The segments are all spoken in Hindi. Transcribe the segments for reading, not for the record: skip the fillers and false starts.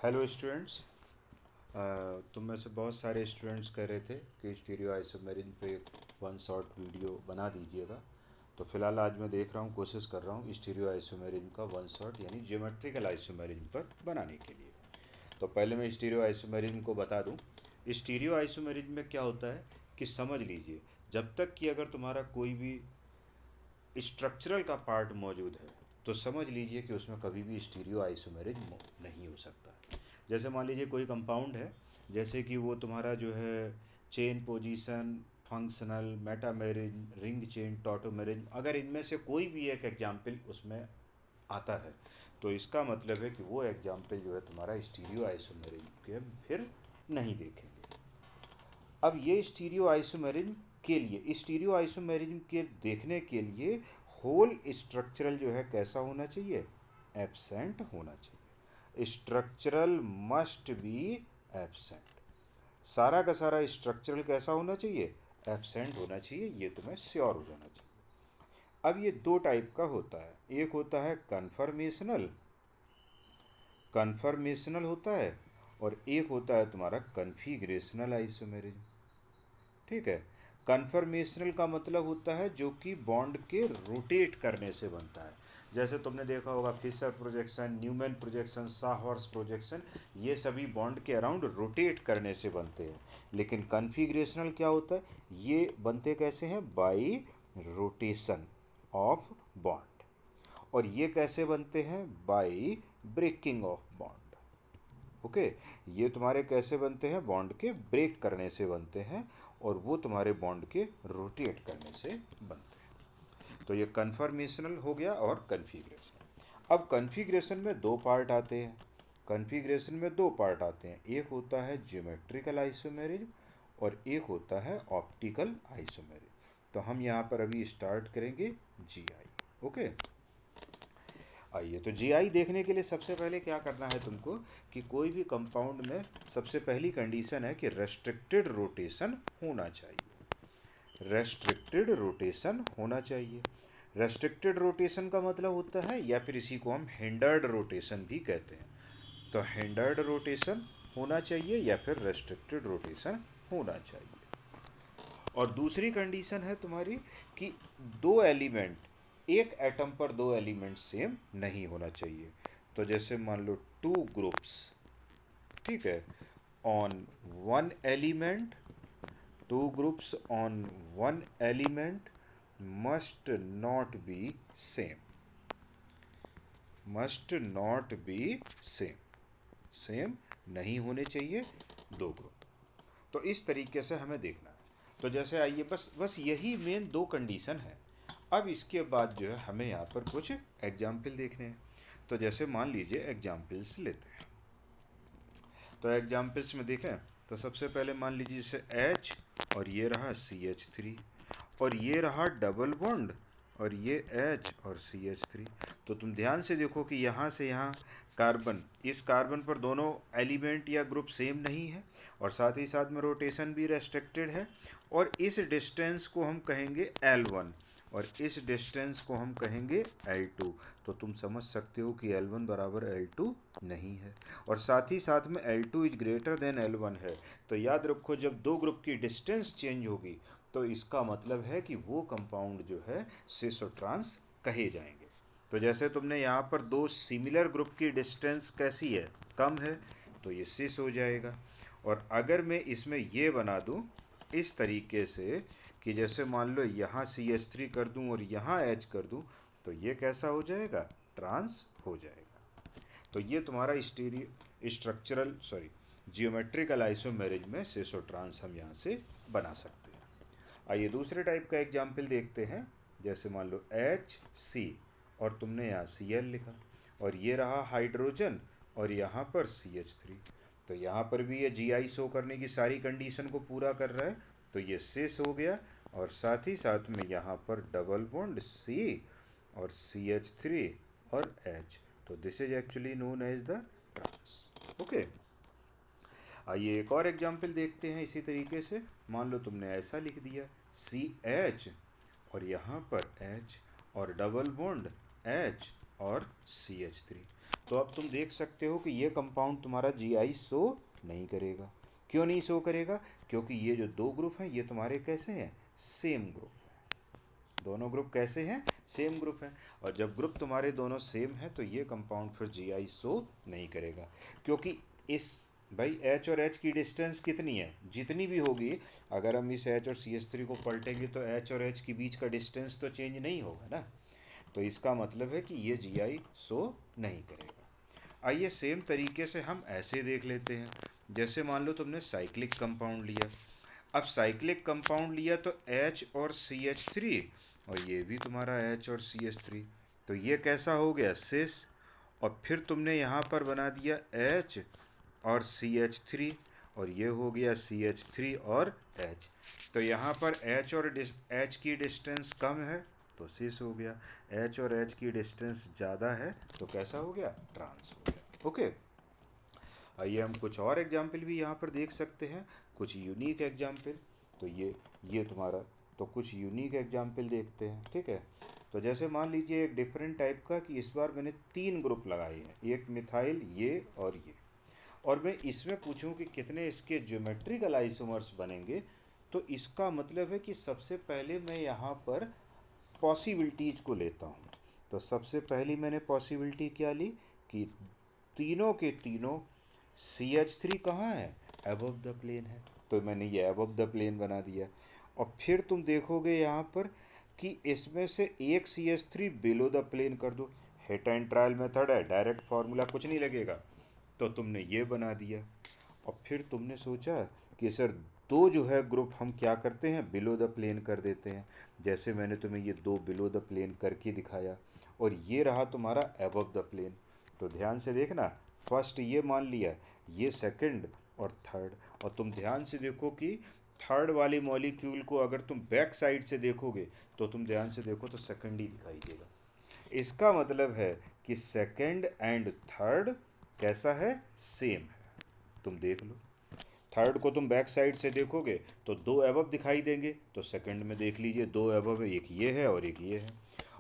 Hello students. तुम में से बहुत सारे स्टूडेंट्स कह रहे थे कि स्टीरियो आइसोमेरिन पे वन शॉट वीडियो बना दीजिएगा। तो फिलहाल आज मैं देख रहा हूँ, कोशिश कर रहा हूँ स्टीरियो आइसोमेरिन का वन शॉट यानी ज्योमेट्रिकल आइसोमेरिन पर बनाने के लिए। तो पहले मैं स्टीरियो आइसोमेरिन को बता दूँ। स्टीरियो आइसोमेरिन में क्या होता है कि समझ लीजिए, जब तक कि अगर तुम्हारा कोई भी स्ट्रक्चरल का पार्ट मौजूद है तो समझ लीजिए कि उसमें कभी भी स्टीरियो आइसोमेरिज नहीं हो सकता। जैसे मान लीजिए कोई कंपाउंड है, जैसे कि वो तुम्हारा जो है chain position, functional, metamerism, ring chain, tautomerism, अगर इनमें से कोई भी एक एग्जाम्पल उसमें आता है तो इसका मतलब है कि वो एग्जाम्पल जो है तुम्हारा स्टीरियो आइसोमेरिज के फिर नहीं देखेंगे। अब ये स्टीरियो आइसोमेरिन के लिए, स्टीरियो आइसोमेरिन के देखने के लिए होल स्ट्रक्चरल जो है कैसा होना चाहिए? एब्सेंट होना चाहिए। Structural must be absent. सारा का सारा स्ट्रक्चरल कैसा होना चाहिए? एब्सेंट होना चाहिए। ये तुम्हें श्योर हो जाना चाहिए। अब ये दो टाइप का होता है, एक होता है कन्फर्मेशनल, कन्फर्मेशनल होता है, और एक होता है तुम्हारा कन्फिग्रेशनल आइसोमेरिज्म। ठीक है। कन्फर्मेशनल का मतलब होता है जो कि बॉन्ड के रोटेट करने से बनता है। जैसे तुमने देखा होगा Fischer projection, Newman projection, sawhorse projection, ये सभी बॉन्ड के अराउंड रोटेट करने से बनते हैं। लेकिन कन्फिग्रेशनल क्या होता है? ये बनते कैसे हैं? By rotation of bond. और ये कैसे बनते हैं? By breaking of bond. Okay. ये तुम्हारे कैसे बनते हैं? बॉन्ड के ब्रेक करने से बनते हैं, और वो तुम्हारे बॉन्ड के रोटेट करने से बनते हैं। तो ये कन्फर्मेशनल हो गया और कन्फिग्रेशन। अब कन्फिग्रेशन में दो पार्ट आते हैं। कन्फिग्रेशन में दो पार्ट आते हैं, एक होता है ज्योमेट्रिकल आइसोमेरिज्म और एक होता है ऑप्टिकल आइसोमेरिज्म। तो हम यहाँ पर अभी स्टार्ट करेंगे जीआई। ओके। आइए, तो जीआई देखने के लिए सबसे पहले क्या करना है तुमको कि कोई भी कंपाउंड में सबसे पहली कंडीशन है कि रेस्ट्रिक्टेड रोटेशन होना चाहिए। रेस्ट्रिक्टेड रोटेशन होना चाहिए। रेस्ट्रिक्टेड रोटेशन का मतलब होता है, या फिर इसी को हम हिंडर्ड रोटेशन भी कहते हैं। तो हिंडर्ड रोटेशन होना चाहिए या फिर रेस्ट्रिक्टेड रोटेशन होना चाहिए। और दूसरी कंडीशन है तुम्हारी कि दो एलिमेंट, एक एटम पर दो एलिमेंट सेम नहीं होना चाहिए। तो जैसे मान लो टू ग्रुप्स, ठीक है, on one element, two groups on one element must not be same, must not be same, same नहीं होने चाहिए दो ग्रुप। तो इस तरीके से हमें देखना है। तो जैसे आइए, बस बस यही मेन दो कंडीशन है। अब इसके बाद जो है हमें यहाँ पर कुछ एग्जाम्पल देखने हैं। तो जैसे मान लीजिए एग्जाम्पल्स लेते हैं। तो एग्जाम्पल्स में देखें तो सबसे पहले मान लीजिए जैसे H, और ये रहा CH3, और ये रहा डबल बॉन्ड, और ये H और CH3। तो तुम ध्यान से देखो कि यहाँ से यहाँ कार्बन, इस कार्बन पर दोनों एलिमेंट या ग्रुप सेम नहीं है, और साथ ही साथ में रोटेशन भी रेस्ट्रिक्टेड है। और इस डिस्टेंस को हम कहेंगे L1, और इस डिस्टेंस को हम कहेंगे L2। तो तुम समझ सकते हो कि L1 बराबर L2 नहीं है, और साथ ही साथ में L2 is greater than L1 है। तो याद रखो, जब दो ग्रुप की डिस्टेंस चेंज होगी तो इसका मतलब है कि वो कंपाउंड जो है सिस और ट्रांस कहे जाएंगे। तो जैसे तुमने यहाँ पर दो सिमिलर ग्रुप की डिस्टेंस कैसी है? कम है, तो ये सिस हो जाएगा। और अगर मैं इसमें ये बना दूँ इस तरीके से कि जैसे मान लो यहाँ CH3 कर दूँ और यहाँ H कर दूँ, तो ये कैसा हो जाएगा? ट्रांस हो जाएगा। तो ये तुम्हारा स्ट्रक्चरल सॉरी जियोमेट्रिकल आइसोमेरिज में सिस और ट्रांस हम यहाँ से बना सकते हैं। आइए दूसरे टाइप का एग्जाम्पल देखते हैं। जैसे मान लो HC, और तुमने यहाँ Cl लिखा, और ये रहा हाइड्रोजन, और यहाँ पर CH3। तो यहाँ पर भी ये Gi शो करने की सारी कंडीशन को पूरा कर रहा है, तो ये सिस हो गया। और साथ ही साथ में यहाँ पर डबल बॉन्ड C और CH3 और H। तो this is actually known as the trans. Okay. आइए एक और एग्जाम्पल देखते हैं इसी तरीके से। मान लो तुमने ऐसा लिख दिया CH, और यहाँ पर H, और डबल बॉन्ड H और CH3। तो अब तुम देख सकते हो कि ये कंपाउंड तुम्हारा GI शो नहीं करेगा। क्यों नहीं शो करेगा? क्योंकि ये जो दो ग्रुप हैं ये तुम्हारे कैसे हैं? Same group. दोनों ग्रुप कैसे हैं? सेम ग्रुप हैं। और जब ग्रुप तुम्हारे दोनों सेम हैं तो ये कंपाउंड फिर GI शो नहीं करेगा। क्योंकि इस भाई H और H की डिस्टेंस कितनी है? जितनी भी होगी, अगर हम इस H और CH3 को पलटेंगे तो H और H के बीच का डिस्टेंस तो चेंज नहीं होगा ना। तो इसका मतलब है कि ये GI शो नहीं करेगा। आइए सेम तरीके से हम ऐसे देख लेते हैं। जैसे मान लो तुमने साइक्लिक कंपाउंड लिया। अब साइक्लिक कंपाउंड लिया तो H और CH3, और ये भी तुम्हारा H और CH3, तो ये कैसा हो गया? सिस। और फिर तुमने यहाँ पर बना दिया H और CH3, और ये हो गया CH3 और H। तो यहाँ पर H और H की डिस्टेंस कम है तो सिस हो गया, H और H की डिस्टेंस ज़्यादा है तो कैसा हो गया? ट्रांस हो गया। ओके। आइए हम कुछ और एग्जाम्पल भी यहाँ पर देख सकते हैं, कुछ यूनिक एग्जाम्पल। तो ये तुम्हारा, तो कुछ यूनिक एग्जाम्पल देखते हैं, ठीक है। तो जैसे मान लीजिए एक डिफरेंट टाइप का कि इस बार मैंने 3 ग्रुप लगाए हैं, एक मिथाइल, ये और ये, और मैं इसमें पूछूं कि कितने इसके ज्योमेट्रिकल आइसोमर्स बनेंगे, तो इसका मतलब है कि सबसे पहले मैं यहाँ पर पॉसिबिलिटीज को लेता हूँ। तो सबसे पहली मैंने पॉसिबिलिटी क्या ली कि तीनों के तीनों CH3 कहाँ है? अबव द प्लेन है, तो मैंने ये अबव द प्लेन बना दिया। और फिर तुम देखोगे यहाँ पर कि इसमें से एक CH3 बिलो द प्लेन कर दो। हिट एंड ट्रायल मेथड है, डायरेक्ट फार्मूला कुछ नहीं लगेगा, तो तुमने ये बना दिया। और फिर तुमने सोचा कि सर दो जो है ग्रुप हम क्या करते हैं? बिलो द प्लेन कर देते हैं। जैसे मैंने तुम्हें ये दो बिलो द प्लेन करके दिखाया, और ये रहा तुम्हारा अबव द प्लेन। तो ध्यान से देखना, फर्स्ट ये मान लिया, ये सेकंड और थर्ड। और तुम ध्यान से देखो कि थर्ड वाली मॉलिक्यूल को अगर तुम बैक साइड से देखोगे तो तुम ध्यान से देखो तो सेकंड ही दिखाई देगा। इसका मतलब है कि सेकंड एंड थर्ड कैसा है? सेम है। तुम देख लो, थर्ड को तुम बैक साइड से देखोगे तो दो एबव दिखाई देंगे, तो सेकंड में देख लीजिए दो एबव है, एक ये है और एक ये है।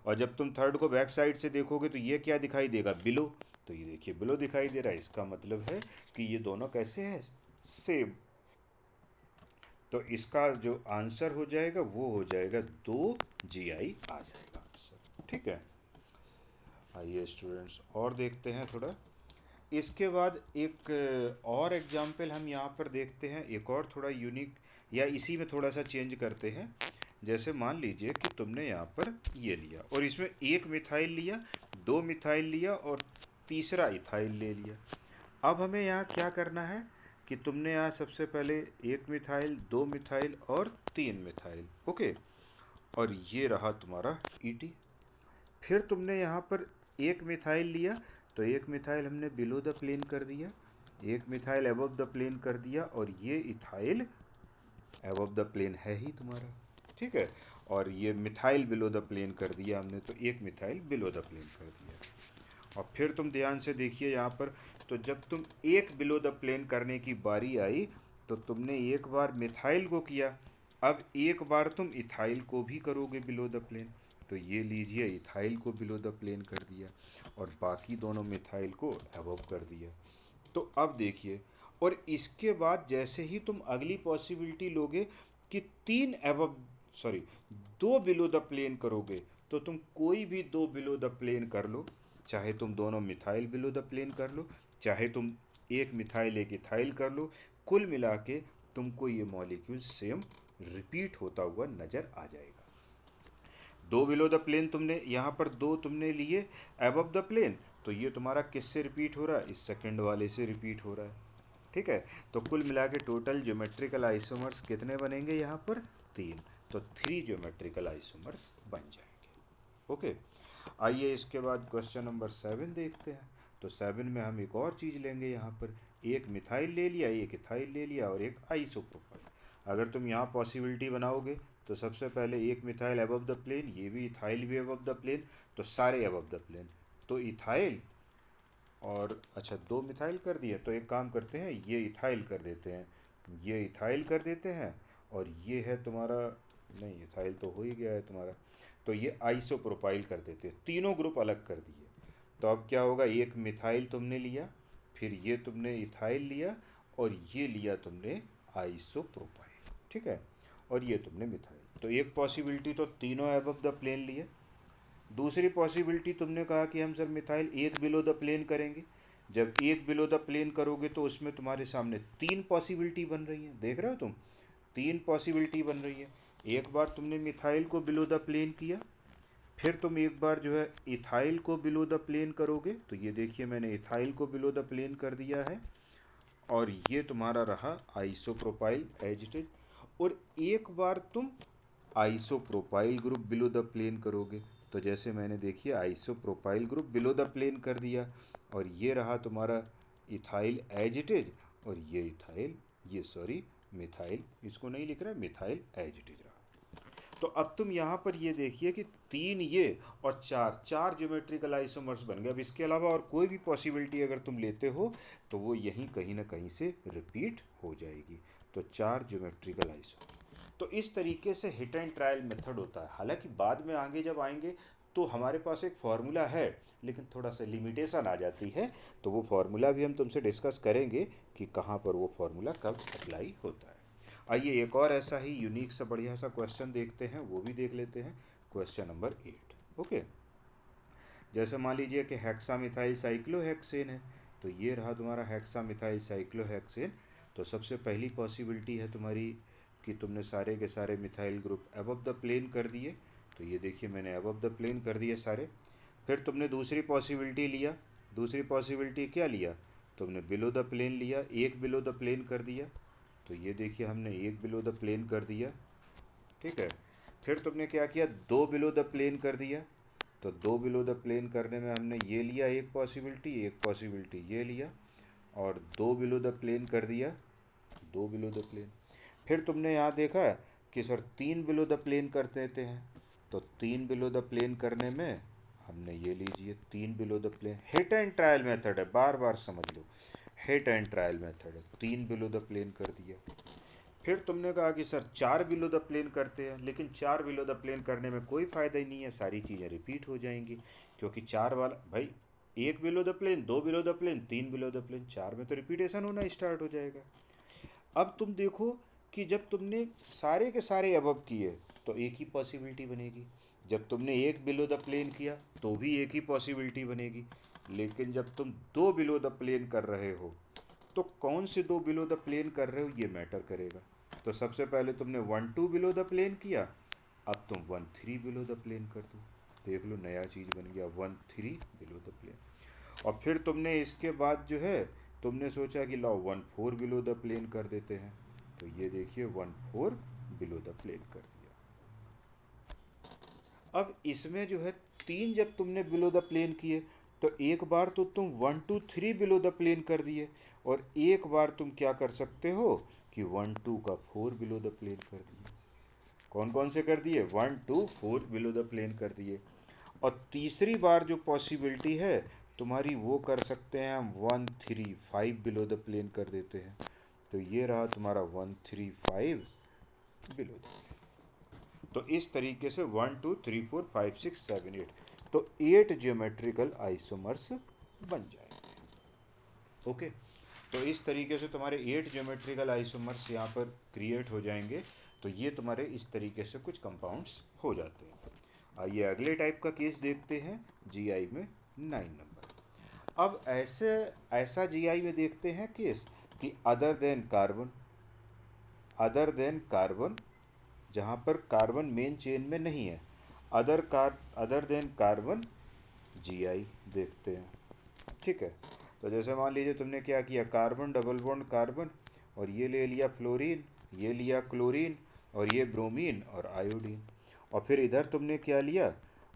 और जब तुम थर्ड को बैक साइड से देखोगे तो ये क्या दिखाई देगा? बिलो। तो ये देखिए बिलो दिखाई दे रहा है। इसका मतलब है कि ये दोनों कैसे हैं? सेम। तो इसका जो आंसर हो जाएगा वो हो जाएगा 2 GI आ जाएगा आंसर, ठीक है। आइए स्टूडेंट्स और देखते हैं थोड़ा। इसके बाद एक और एग्जाम्पल हम यहाँ पर देखते हैं, एक और थोड़ा यूनिक, या इसी में थोड़ा सा चेंज करते हैं। जैसे मान लीजिए कि तुमने यहाँ पर ये लिया और इसमें एक मिथाइल लिया, दो मिथाइल लिया और तीसरा इथाइल ले लिया। अब हमें यहाँ क्या करना है कि तुमने यहाँ सबसे पहले एक मिथाइल, दो मिथाइल और तीन मिथाइल, ओके, और ये रहा तुम्हारा ET। फिर तुमने यहाँ पर एक मिथाइल लिया, तो एक मिथाइल हमने बिलो द प्लेन कर दिया, एक मिथाइल अबव द प्लेन कर दिया, और ये इथाइल अबव द प्लेन है ही तुम्हारा, ठीक है। और ये मिथाइल बिलो द प्लेन कर दिया हमने, तो एक मिथाइल बिलो द प्लेन कर दिया। और फिर तुम ध्यान से देखिए यहाँ पर, तो जब तुम एक बिलो द प्लेन करने की बारी आई तो तुमने एक बार मिथाइल को किया, अब एक बार तुम इथाइल को भी करोगे बिलो द प्लेन। तो ये लीजिए इथाइल को बिलो द प्लेन कर दिया और बाकी दोनों मिथाइल को अबव कर दिया। तो अब देखिए, और इसके बाद जैसे ही तुम अगली पॉसिबिलिटी लोगे कि तीन अबव, सॉरी, दो बिलो द प्लेन करोगे, तो तुम कोई भी दो बिलो द प्लेन कर लो, चाहे तुम दोनों मिथाइल बिलो द प्लेन कर लो, चाहे तुम एक मिथाइल एक इथाइल कर लो, कुल मिला के तुमको ये मॉलिक्यूल सेम रिपीट होता हुआ नज़र आ जाएगा। दो बिलो द प्लेन तुमने यहाँ पर दो तुमने लिए अबव द प्लेन, तो ये तुम्हारा किससे रिपीट हो रहा है? इस सेकंड वाले से रिपीट हो रहा है, ठीक है। तो कुल मिला के टोटल ज्योमेट्रिकल आइसोमर्स कितने बनेंगे यहाँ पर? 3। तो 3 ज्योमेट्रिकल आइसोमर्स बन जाएंगे, ओके। आइए इसके बाद क्वेश्चन नंबर 7 देखते हैं। तो 7 में हम एक और चीज़ लेंगे, यहाँ पर एक मिथाइल ले लिया, एक इथाइल ले लिया और एक आइसोप्रोपाइल। अगर तुम यहाँ पॉसिबिलिटी बनाओगे तो सबसे पहले एक मिथाइल अबव द प्लेन, ये भी इथाइल भी अबव द प्लेन, तो सारे अबव द प्लेन। तो इथाइल और अच्छा दो मिथाइल कर दिए, तो एक काम करते हैं ये इथाइल कर देते हैं, ये इथाइल कर देते हैं, और ये है तुम्हारा, नहीं इथाइल तो हो ही गया है तुम्हारा, तो ये आइसोप्रोपाइल कर देते हैं। तीनों ग्रुप अलग कर दिए। तो अब क्या होगा, एक मिथाइल तुमने लिया, फिर ये तुमने इथाइल लिया, और ये लिया तुमने आइसोप्रोपाइल, ठीक है, और ये तुमने मिथाइल। तो एक पॉसिबिलिटी तो तीनों अबव द प्लेन लिए। दूसरी पॉसिबिलिटी तुमने कहा कि हम सर मिथाइल एक बिलो द प्लेन करेंगे। जब एक बिलो द प्लेन करोगे तो उसमें तुम्हारे सामने तीन पॉसिबिलिटी बन रही है, देख रहे हो तुम, तीन पॉसिबिलिटी बन रही है। एक बार तुमने मिथाइल को बिलो द प्लेन किया, फिर तुम एक बार जो है इथाइल को बिलो द प्लेन करोगे, तो ये देखिए मैंने इथाइल को बिलो द प्लेन कर दिया है, और ये तुम्हारा रहा आइसोप्रोपाइल एज इट इज। और एक बार तुम isopropyl group below the plane करोगे, तो जैसे मैंने देखिए isopropyl group below the plane कर दिया, और ये रहा तुम्हारा इथाइल एज इट इज, और ये इथाइल, ये सॉरी मिथाइल, इसको नहीं लिख रहा है, मिथाइल एज इट इज रहा। तो अब तुम यहाँ पर ये देखिए कि तीन ये और चार, चार ज्योमेट्रिकल आइसोमर्स बन गए। अब इसके अलावा और कोई भी पॉसिबिलिटी अगर तुम लेते हो तो वो यहीं कहीं ना कहीं से रिपीट हो जाएगी। तो चार ज्योमेट्रिकल आइसोमर्स। तो इस तरीके से हिट एंड ट्रायल मेथड होता है। हालांकि बाद में आगे जब आएंगे तो हमारे पास एक फॉर्मूला है, लेकिन थोड़ा सा लिमिटेशन आ जाती है, तो वो फार्मूला भी हम तुमसे डिस्कस करेंगे कि कहाँ पर वो फार्मूला कब अप्लाई होता है। आइए एक और ऐसा ही यूनिक सा बढ़िया सा क्वेश्चन देखते हैं, वो भी देख लेते हैं। Question number 8। ओके, जैसे मान लीजिए कि हेक्सामिथाइल साइक्लोहेक्सेन है, तो ये रहा तुम्हारा हेक्सामिथाइल साइक्लोहेक्सेन। तो सबसे पहली पॉसिबिलिटी है तुम्हारी कि तुमने सारे के सारे methyl group above the plane कर दिए, तो ये देखिए मैंने अबव द प्लेन कर दिए सारे। फिर तुमने दूसरी पॉसिबिलिटी लिया, दूसरी पॉसिबिलिटी क्या लिया, तुमने बिलो द प्लेन लिया, एक बिलो द प्लेन कर दिया, तो ये देखिए हमने एक बिलो द प्लेन कर दिया, ठीक है। फिर तुमने क्या किया, दो बिलो द प्लेन कर दिया, तो दो बिलो द प्लेन करने में हमने ये लिया एक पॉसिबिलिटी ये लिया, और दो बिलो द प्लेन कर दिया, दो बिलो द प्लेन। फिर तुमने यहाँ देखा कि सर तीन बिलो द प्लेन कर देते हैं, तो तीन बिलो द प्लेन करने में हमने ये लीजिए तीन below the plane. Hit and trial method है, बार बार समझ लो, हिट एंड ट्रायल मेथड है। तीन बिलो द प्लेन कर दिया। फिर तुमने कहा कि सर चार बिलो द प्लेन करते हैं, लेकिन चार बिलो द प्लेन करने में कोई फ़ायदा ही नहीं है, सारी चीज़ें रिपीट हो जाएंगी, क्योंकि चार वाला भाई एक बिलो द प्लेन, दो बिलो द प्लेन, तीन बिलो द प्लेन, चार में तो रिपीटेशन होना स्टार्ट हो जाएगा। अब तुम देखो कि जब तुमने सारे के सारे अबव किए तो एक ही पॉसिबिलिटी बनेगी, जब तुमने एक बिलो द प्लेन किया तो भी एक ही पॉसिबिलिटी बनेगी, लेकिन जब तुम दो बिलो द प्लेन कर रहे हो तो कौन से दो बिलो द प्लेन कर रहे हो ये मैटर करेगा। तो सबसे पहले तुमने 1 2 बिलो द प्लेन किया, अब तुम 1 3 बिलो द प्लेन कर दो, देख लो नया चीज़ बन गया 1 3 बिलो द प्लेन। और फिर तुमने इसके बाद जो है तुमने सोचा कि लाओ 1 4 बिलो द प्लेन कर देते हैं, तो ये देखिए 1 4 बिलो द प्लेन कर दिया। अब इसमें जो है तीन जब तुमने बिलो द प्लेन किए तो एक बार तो तुम 1 2 3 बिलो द प्लेन कर दिए, और एक बार तुम क्या कर सकते हो कि 1 2 का 4 बिलो द प्लेन कर दिए। कौन कौन से कर दिए, 1 2 4 बिलो द प्लेन कर दिए। और तीसरी बार जो पॉसिबिलिटी है तुम्हारी वो कर सकते हैं हम 1 3 5 बिलो द प्लेन कर देते हैं, तो ये रहा तुम्हारा 1 3 5 बिलो द प्लेन। तो इस तरीके से 1 2 3 4 5 6 7 8, तो 8 ज्योमेट्रिकल आइसोमर्स बन जाएंगे। ओके, तो इस तरीके से तुम्हारे 8 ज्योमेट्रिकल आइसोमर्स यहाँ पर क्रिएट हो जाएंगे। तो ये तुम्हारे इस तरीके से कुछ कंपाउंड्स हो जाते हैं। आइए अगले टाइप का केस देखते हैं, जीआई में 9 नंबर। अब ऐसा जीआई में देखते हैं केस कि अदर देन कार्बन, जहाँ पर कार्बन मेन चेन में नहीं है, अदर देन कार्बन जीआई देखते हैं, ठीक है। तो जैसे मान लीजिए तुमने क्या किया, कार्बन डबल बॉन्ड कार्बन, और ये ले लिया फ्लोरीन, ये लिया क्लोरीन, और ये ब्रोमीन और आयोडीन, और फिर इधर तुमने क्या लिया।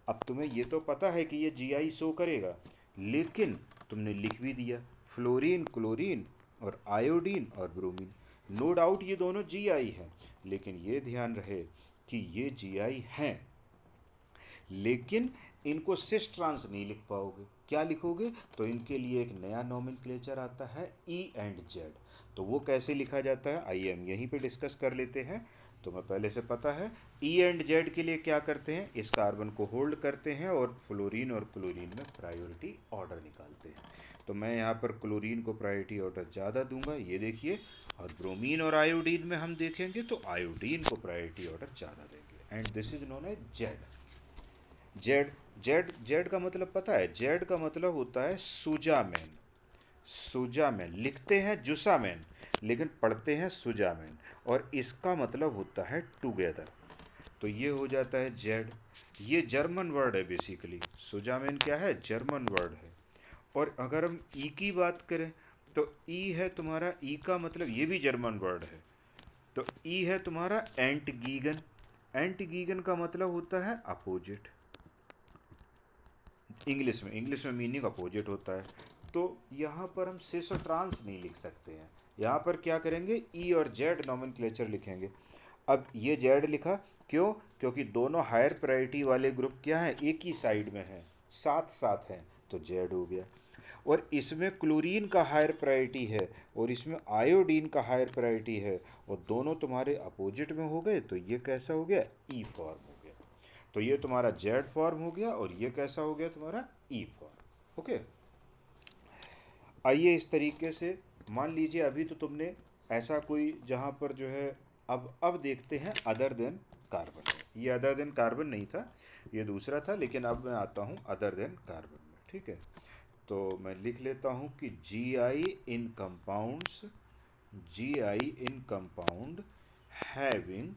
अब तुम्हें ये तो पता है कि ये जीआई शो करेगा, लेकिन तुमने लिख भी दिया फ्लोरीन क्लोरीन और आयोडीन और ब्रोमीन। नो डाउट ये दोनों जीआई हैं, लेकिन ये ध्यान रहे कि ये जीआई हैं, लेकिन इनको सिस ट्रांस नहीं लिख पाओगे। क्या लिखोगे? तो इनके लिए एक नया नोमेनक्लेचर आता है ई एंड जेड। तो वो कैसे लिखा जाता है आइए हम यहीं पे डिस्कस कर लेते हैं। तो मैं पहले से पता है ई एंड जेड के लिए क्या करते हैं, इस कार्बन को होल्ड करते हैं और फ्लोरीन और क्लोरीन में प्रायोरिटी ऑर्डर निकालते हैं। तो मैं यहाँ पर क्लोरीन को प्रायोरिटी ऑर्डर ज़्यादा दूंगा, ये देखिए। और ब्रोमीन और आयोडीन में हम देखेंगे तो आयोडीन को प्रायोरिटी ऑर्डर ज़्यादा देंगे, and this is known as Z. Z Z Z का मतलब पता है? जेड का मतलब होता है सुजामैन। सुजामैन लिखते हैं जुसामैन, लेकिन पढ़ते हैं सुजामैन, और इसका मतलब होता है टुगेदर। तो ये हो जाता है जेड। ये जर्मन वर्ड है बेसिकली, सुजामैन क्या है? जर्मन वर्ड है। और अगर हम ई की बात करें तो ई है तुम्हारा, ई का मतलब ये भी जर्मन वर्ड है। तो ई है तुम्हारा एंटगीगन। एंटगीगन का मतलब होता है अपोजिट। इंग्लिश में मीनिंग अपोजिट होता है। तो यहाँ पर हम सिस और ट्रांस नहीं लिख सकते हैं। यहाँ पर क्या करेंगे, ई और जेड नॉमेनक्लेचर लिखेंगे। अब ये जेड लिखा, क्यों? क्योंकि दोनों हायर प्रायोरिटी वाले ग्रुप क्या हैं, एक ही साइड में हैं, साथ साथ हैं, तो जेड हो गया। और इसमें क्लोरीन का हायर प्रायोरिटी है और इसमें आयोडीन का हायर प्रायोरिटी है, और दोनों तुम्हारे अपोजिट में हो गए, तो ये कैसा हो गया? ई फॉर्म हो गया। तो ये तुम्हारा जेड फॉर्म हो गया और ये कैसा हो गया तुम्हारा? ई फॉर्म। ओके, आइए इस तरीके से मान लीजिए अभी तो तुमने ऐसा कोई जहाँ पर जो है, अब देखते हैं अदर देन कार्बन। ये अदर देन कार्बन नहीं था, ये दूसरा था, लेकिन अब मैं आता हूँ अदर देन कार्बन में। ठीक है, तो मैं लिख लेता हूँ कि G I in compounds, G I in compound having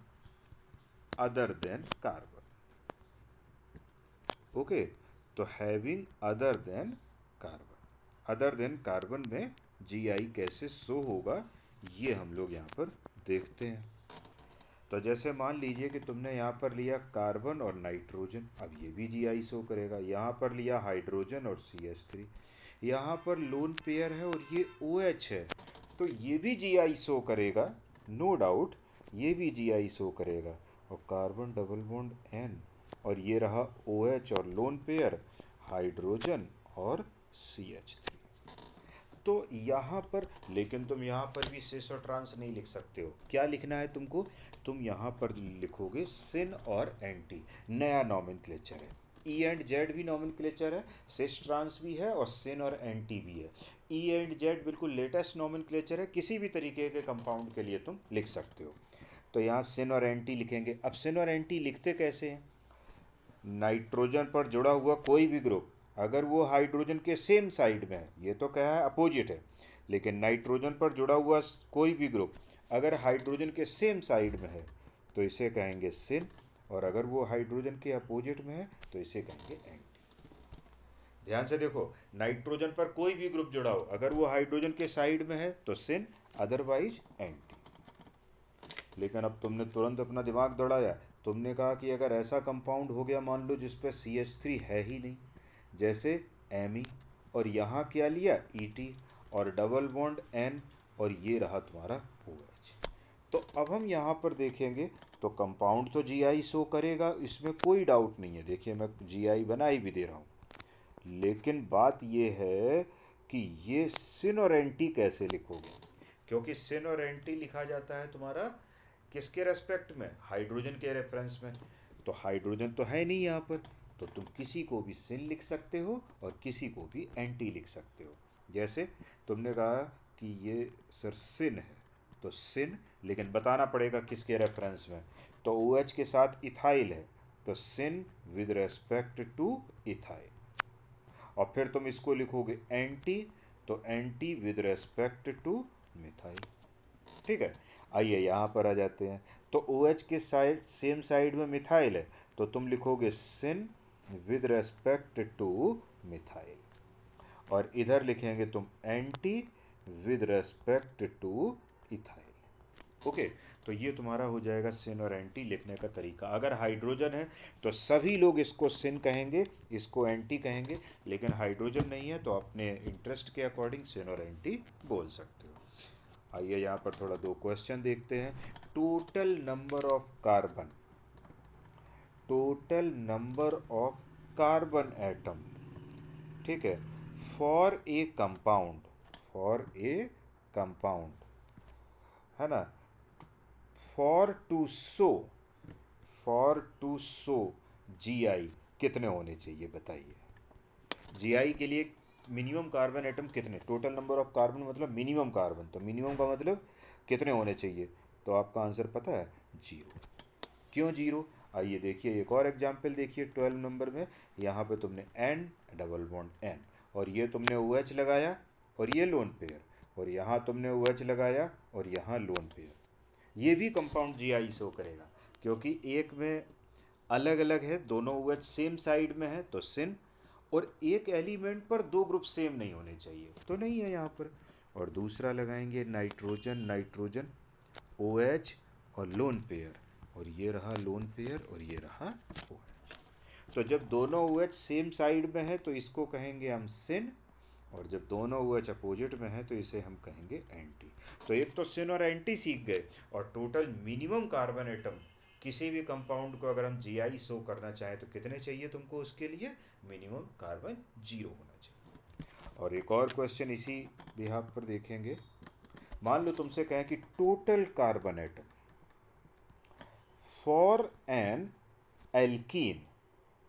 other than carbon. Okay, तो having other than carbon, other than carbon में जी आई कैसे शो होगा, ये हम लोग यहाँ पर देखते हैं। तो जैसे मान लीजिए कि तुमने यहाँ पर लिया कार्बन और नाइट्रोजन, अब ये भी जी आई शो करेगा। यहाँ पर लिया हाइड्रोजन और सी एच थ्री, यहाँ पर लोन पेयर है और ये ओ एच है, तो ये भी जी आई शो करेगा, नो डाउट, ये भी जी आई शो करेगा। और कार्बन डबल बॉन्ड एन, और ये रहा ओ एच और लोन पेयर हाइड्रोजन और सी एच थ्री। तो यहाँ पर, लेकिन तुम यहाँ पर भी सिस और ट्रांस नहीं लिख सकते हो। क्या लिखना है तुमको? तुम यहाँ पर लिखोगे सिन और एंटी, नया नॉमेनक्लेचर है। ई एंड जेड भी नॉमेनक्लेचर है, सिस ट्रांस भी है और सिन और एंटी भी है। ई एंड जेड बिल्कुल लेटेस्ट नॉमेनक्लेचर है, किसी भी तरीके के कंपाउंड के लिए तुम लिख सकते हो। तो यहाँ सिन और एंटी लिखेंगे। अब सिन और एंटी लिखते कैसे हैं? नाइट्रोजन पर जुड़ा हुआ कोई भी ग्रुप अगर वो हाइड्रोजन के सेम साइड में है, ये तो क्या है, अपोजिट है, लेकिन नाइट्रोजन पर जुड़ा हुआ कोई भी ग्रुप अगर हाइड्रोजन के सेम साइड में है तो इसे कहेंगे सिन, और अगर वो हाइड्रोजन के अपोजिट में है तो इसे कहेंगे एंटी। ध्यान से देखो, नाइट्रोजन पर कोई भी ग्रुप जुड़ा हो, अगर वो हाइड्रोजन के साइड में है तो सिन, अदरवाइज एंटी। लेकिन अब तुमने तुरंत अपना दिमाग दौड़ाया, तुमने कहा कि अगर ऐसा कंपाउंड हो गया मान लो जिस पर सी एच थ्री है ही नहीं, जैसे एमी, और यहाँ क्या लिया ई टी, और डबल बॉन्ड एन, और ये रहा तुम्हारा ओ एच। तो अब हम यहाँ पर देखेंगे तो कंपाउंड तो जी आई शो करेगा, इसमें कोई डाउट नहीं है। देखिए मैं जी आई बना ही भी दे रहा हूँ, लेकिन बात ये है कि ये सिन और एंटी कैसे लिखोगे? क्योंकि सिन और एंटी लिखा जाता है तुम्हारा किसके रेस्पेक्ट में? हाइड्रोजन के रेफरेंस में। तो हाइड्रोजन तो है नहीं यहाँ पर, तो तुम किसी को भी सिन लिख सकते हो और किसी को भी एंटी लिख सकते हो। जैसे तुमने कहा कि ये सर सिन है, तो सिन, लेकिन बताना पड़ेगा किसके रेफरेंस में। तो ओ OH के साथ इथाइल है, तो सिन विद रेस्पेक्ट टू इथाइल। और फिर तुम इसको लिखोगे एंटी, तो anti with respect two methyl. ठीक है, आइए यहाँ पर आ जाते हैं। तो ओ OH के साइड सेम साइड में मिथाइल है, तो तुम लिखोगे सिन विद रेस्पेक्ट टू मिथाइल, और इधर लिखेंगे तुम anti with respect two ethyl. Okay, तो ये तुम्हारा हो जाएगा सिन और एंटी लिखने का तरीका। अगर हाइड्रोजन है तो सभी लोग इसको सिन कहेंगे, इसको एंटी कहेंगे, लेकिन हाइड्रोजन नहीं है तो अपने इंटरेस्ट के अकॉर्डिंग सिन और एंटी बोल सकते हो। आइए यहाँ पर थोड़ा दो क्वेश्चन देखते हैं। Total number of carbon, total number of carbon atom, ठीक है। For a compound, for a compound, है ना, for to show, for to show GI कितने होने चाहिए बताइए। जीआई के लिए मिनिमम कार्बन एटम कितने, टोटल नंबर ऑफ कार्बन मतलब मिनिमम कार्बन, तो मिनिमम का मतलब कितने होने चाहिए, तो आपका आंसर पता है, जीरो। क्यों जीरो, आइए देखिए एक और एग्जाम्पल देखिए 12 नंबर में। यहाँ पे तुमने एन डबल बॉन्ड एन, और ये तुमने ओ एच लगाया और ये लोन पेयर, और यहाँ तुमने ओ एच लगाया और यहाँ लोन पेयर। ये भी कंपाउंड जीआई शो करेगा, क्योंकि एक में अलग अलग है, दोनों ओ एच सेम साइड में है तो सिन, और एक एलिमेंट पर दो ग्रुप सेम नहीं होने चाहिए, तो नहीं है यहाँ पर। और दूसरा लगाएंगे नाइट्रोजन, नाइट्रोजन ओ एच और लोन पेयर, और ये रहा लोन पेयर और ये रहा ओ एच। तो जब दोनों ओ एच सेम साइड में है तो इसको कहेंगे हम सिन, और जब दोनों ओ एच अपोजिट में है तो इसे हम कहेंगे एंटी। तो एक तो सिन और एंटी सीख गए, और टोटल मिनिमम कार्बन एटम किसी भी कंपाउंड को अगर हम जीआई शो करना चाहें तो कितने चाहिए तुमको, उसके लिए मिनिमम कार्बन जीरो होना चाहिए। और एक और क्वेश्चन इसी बिहाफ पर देखेंगे। मान लो तुमसे कहें कि total carbon atom for an alkene,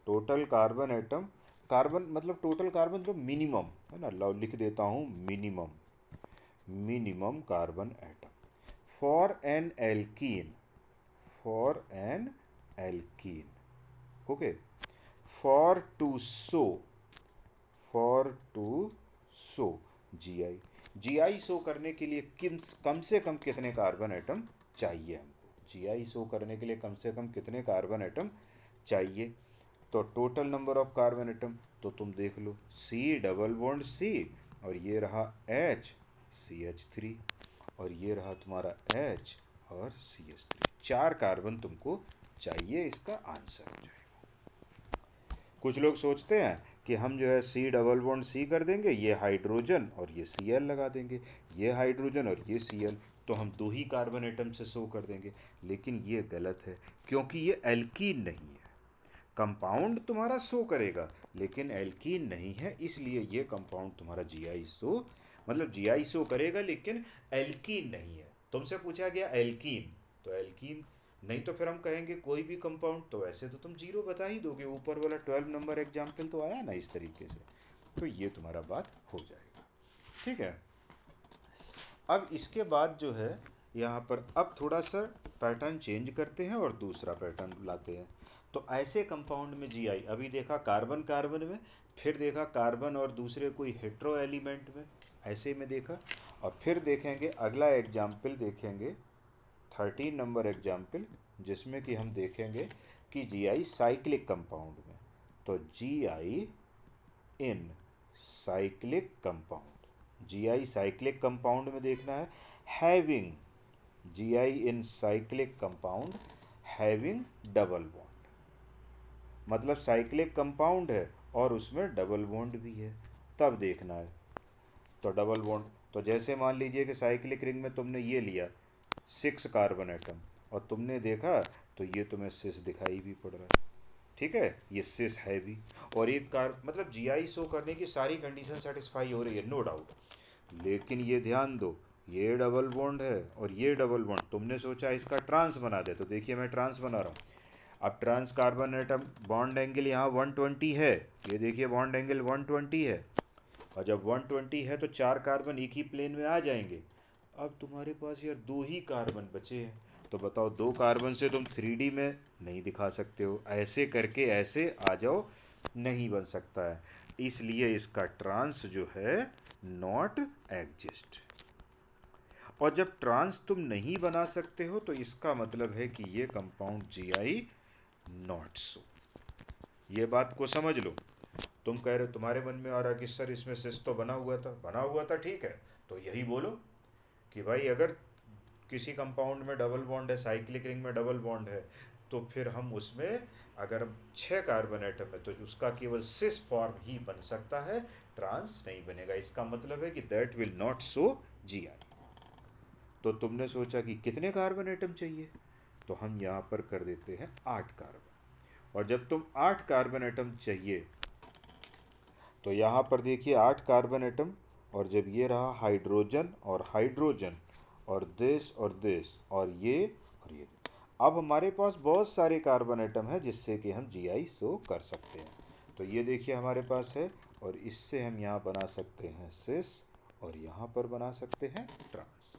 total carbon atom, carbon मतलब टोटल कार्बन तो मिनिमम है ना, लो लिख देता हूँ minimum, minimum carbon atom for an alkene, for an alkene, okay, for to show, for to show GI, GI show करने के लिए कम से कम कितने कार्बन एटम चाहिए हमको, जीआई शो करने के लिए कम से कम कितने कार्बन एटम चाहिए। तो total number of carbon atom तो तुम देख लो, सी डबल बॉन्ड सी, और ये रहा एच सी एच थ्री, और ये रहा तुम्हारा एच और सी एच थ्री, चार कार्बन तुमको चाहिए, इसका आंसर हो जाएगा। कुछ लोग सोचते हैं कि हम जो है सी डबल बॉन्ड सी कर देंगे, ये हाइड्रोजन और ये सी एल लगा देंगे, ये हाइड्रोजन और ये सी एल, तो हम दो ही कार्बन एटम से शो कर देंगे, लेकिन ये गलत है, क्योंकि ये एल्कीन नहीं है। कंपाउंड तुम्हारा शो करेगा लेकिन एल्कीन नहीं है, इसलिए ये कंपाउंड तुम्हारा जीआई शो मतलब जीआई शो करेगा लेकिन एल्कीन नहीं है। तुमसे पूछा गया एल्कीन, तो एल्कीन नहीं, तो फिर हम कहेंगे कोई भी कंपाउंड, तो ऐसे तो तुम जीरो बता ही दोगे, ऊपर वाला 12 नंबर एग्जाम्पल तो आया ना इस तरीके से, तो ये तुम्हारा बात हो जाएगा। ठीक है, अब इसके बाद जो है यहाँ पर अब थोड़ा सा पैटर्न चेंज करते हैं और दूसरा पैटर्न लाते हैं। तो ऐसे कंपाउंड में जीआई, अभी देखा कार्बन कार्बन में, फिर देखा कार्बन और दूसरे कोई हेट्रो एलिमेंट में, ऐसे में देखा, और फिर देखेंगे अगला एग्जाम्पल देखेंगे 13 नंबर एग्जाम्पल, जिसमें कि हम देखेंगे कि जीआई साइक्लिक कंपाउंड में। तो जीआई इन cyclic compound, GI cyclic compound में देखना है, हैविंग, जीआई इन cyclic compound having double bond, मतलब साइक्लिक कंपाउंड है और उसमें डबल बॉन्ड भी है, तब देखना है। तो डबल बॉन्ड, तो जैसे मान लीजिए कि साइक्लिक रिंग में तुमने ये लिया 6 कार्बन एटम, और तुमने देखा तो ये तुम्हें सिस दिखाई भी पड़ रहा है, ठीक है, ये सिस है भी, और एक कार मतलब जीआई शो करने की सारी कंडीशन सेटिस्फाई हो रही है, नो डाउट। लेकिन ये ध्यान दो, ये डबल बॉन्ड है और ये डबल बॉन्ड, तुमने सोचा इसका ट्रांस बना दे, तो देखिए मैं ट्रांस बना रहा हूँ। अब trans carbon atom bond angle यहाँ 120 है, ये देखिए बॉन्ड एंगल 120 है, और जब 120 है तो चार कार्बन एक ही प्लेन में आ जाएंगे। अब तुम्हारे पास यार दो ही कार्बन बचे हैं, तो बताओ दो कार्बन से तुम 3D में नहीं दिखा सकते हो, ऐसे करके ऐसे आ जाओ, नहीं बन सकता है, इसलिए इसका ट्रांस जो है नॉट एग्जिस्ट। और जब ट्रांस तुम नहीं बना सकते हो तो इसका मतलब है कि ये कंपाउंड जीआई नॉट सो। ये बात को समझ लो। तुम कह रहे हो, तुम्हारे मन में आ रहा कि सर इसमें सिस तो बना हुआ था, बना हुआ था, ठीक है, तो यही बोलो कि भाई अगर किसी कंपाउंड में डबल बॉन्ड है, साइक्लिक रिंग में डबल बॉन्ड है, तो फिर हम उसमें अगर 6 कार्बन एटम है तो उसका केवल सिस फॉर्म ही बन सकता है, ट्रांस नहीं बनेगा। इसका मतलब है कि that will not show GI. तो तुमने सोचा कि कितने कार्बन एटम चाहिए, तो हम यहाँ पर कर देते हैं 8 कार्बन, और जब तुम 8 कार्बन एटम चाहिए तो यहाँ पर देखिए 8 कार्बन एटम, और जब ये रहा हाइड्रोजन और हाइड्रोजन और दिस और ये, अब हमारे पास बहुत सारे कार्बन एटम है जिससे कि हम जीआई शो कर सकते हैं। तो ये देखिए हमारे पास है, और इससे हम यहाँ बना सकते हैं सिस, और यहाँ पर बना सकते हैं ट्रांस।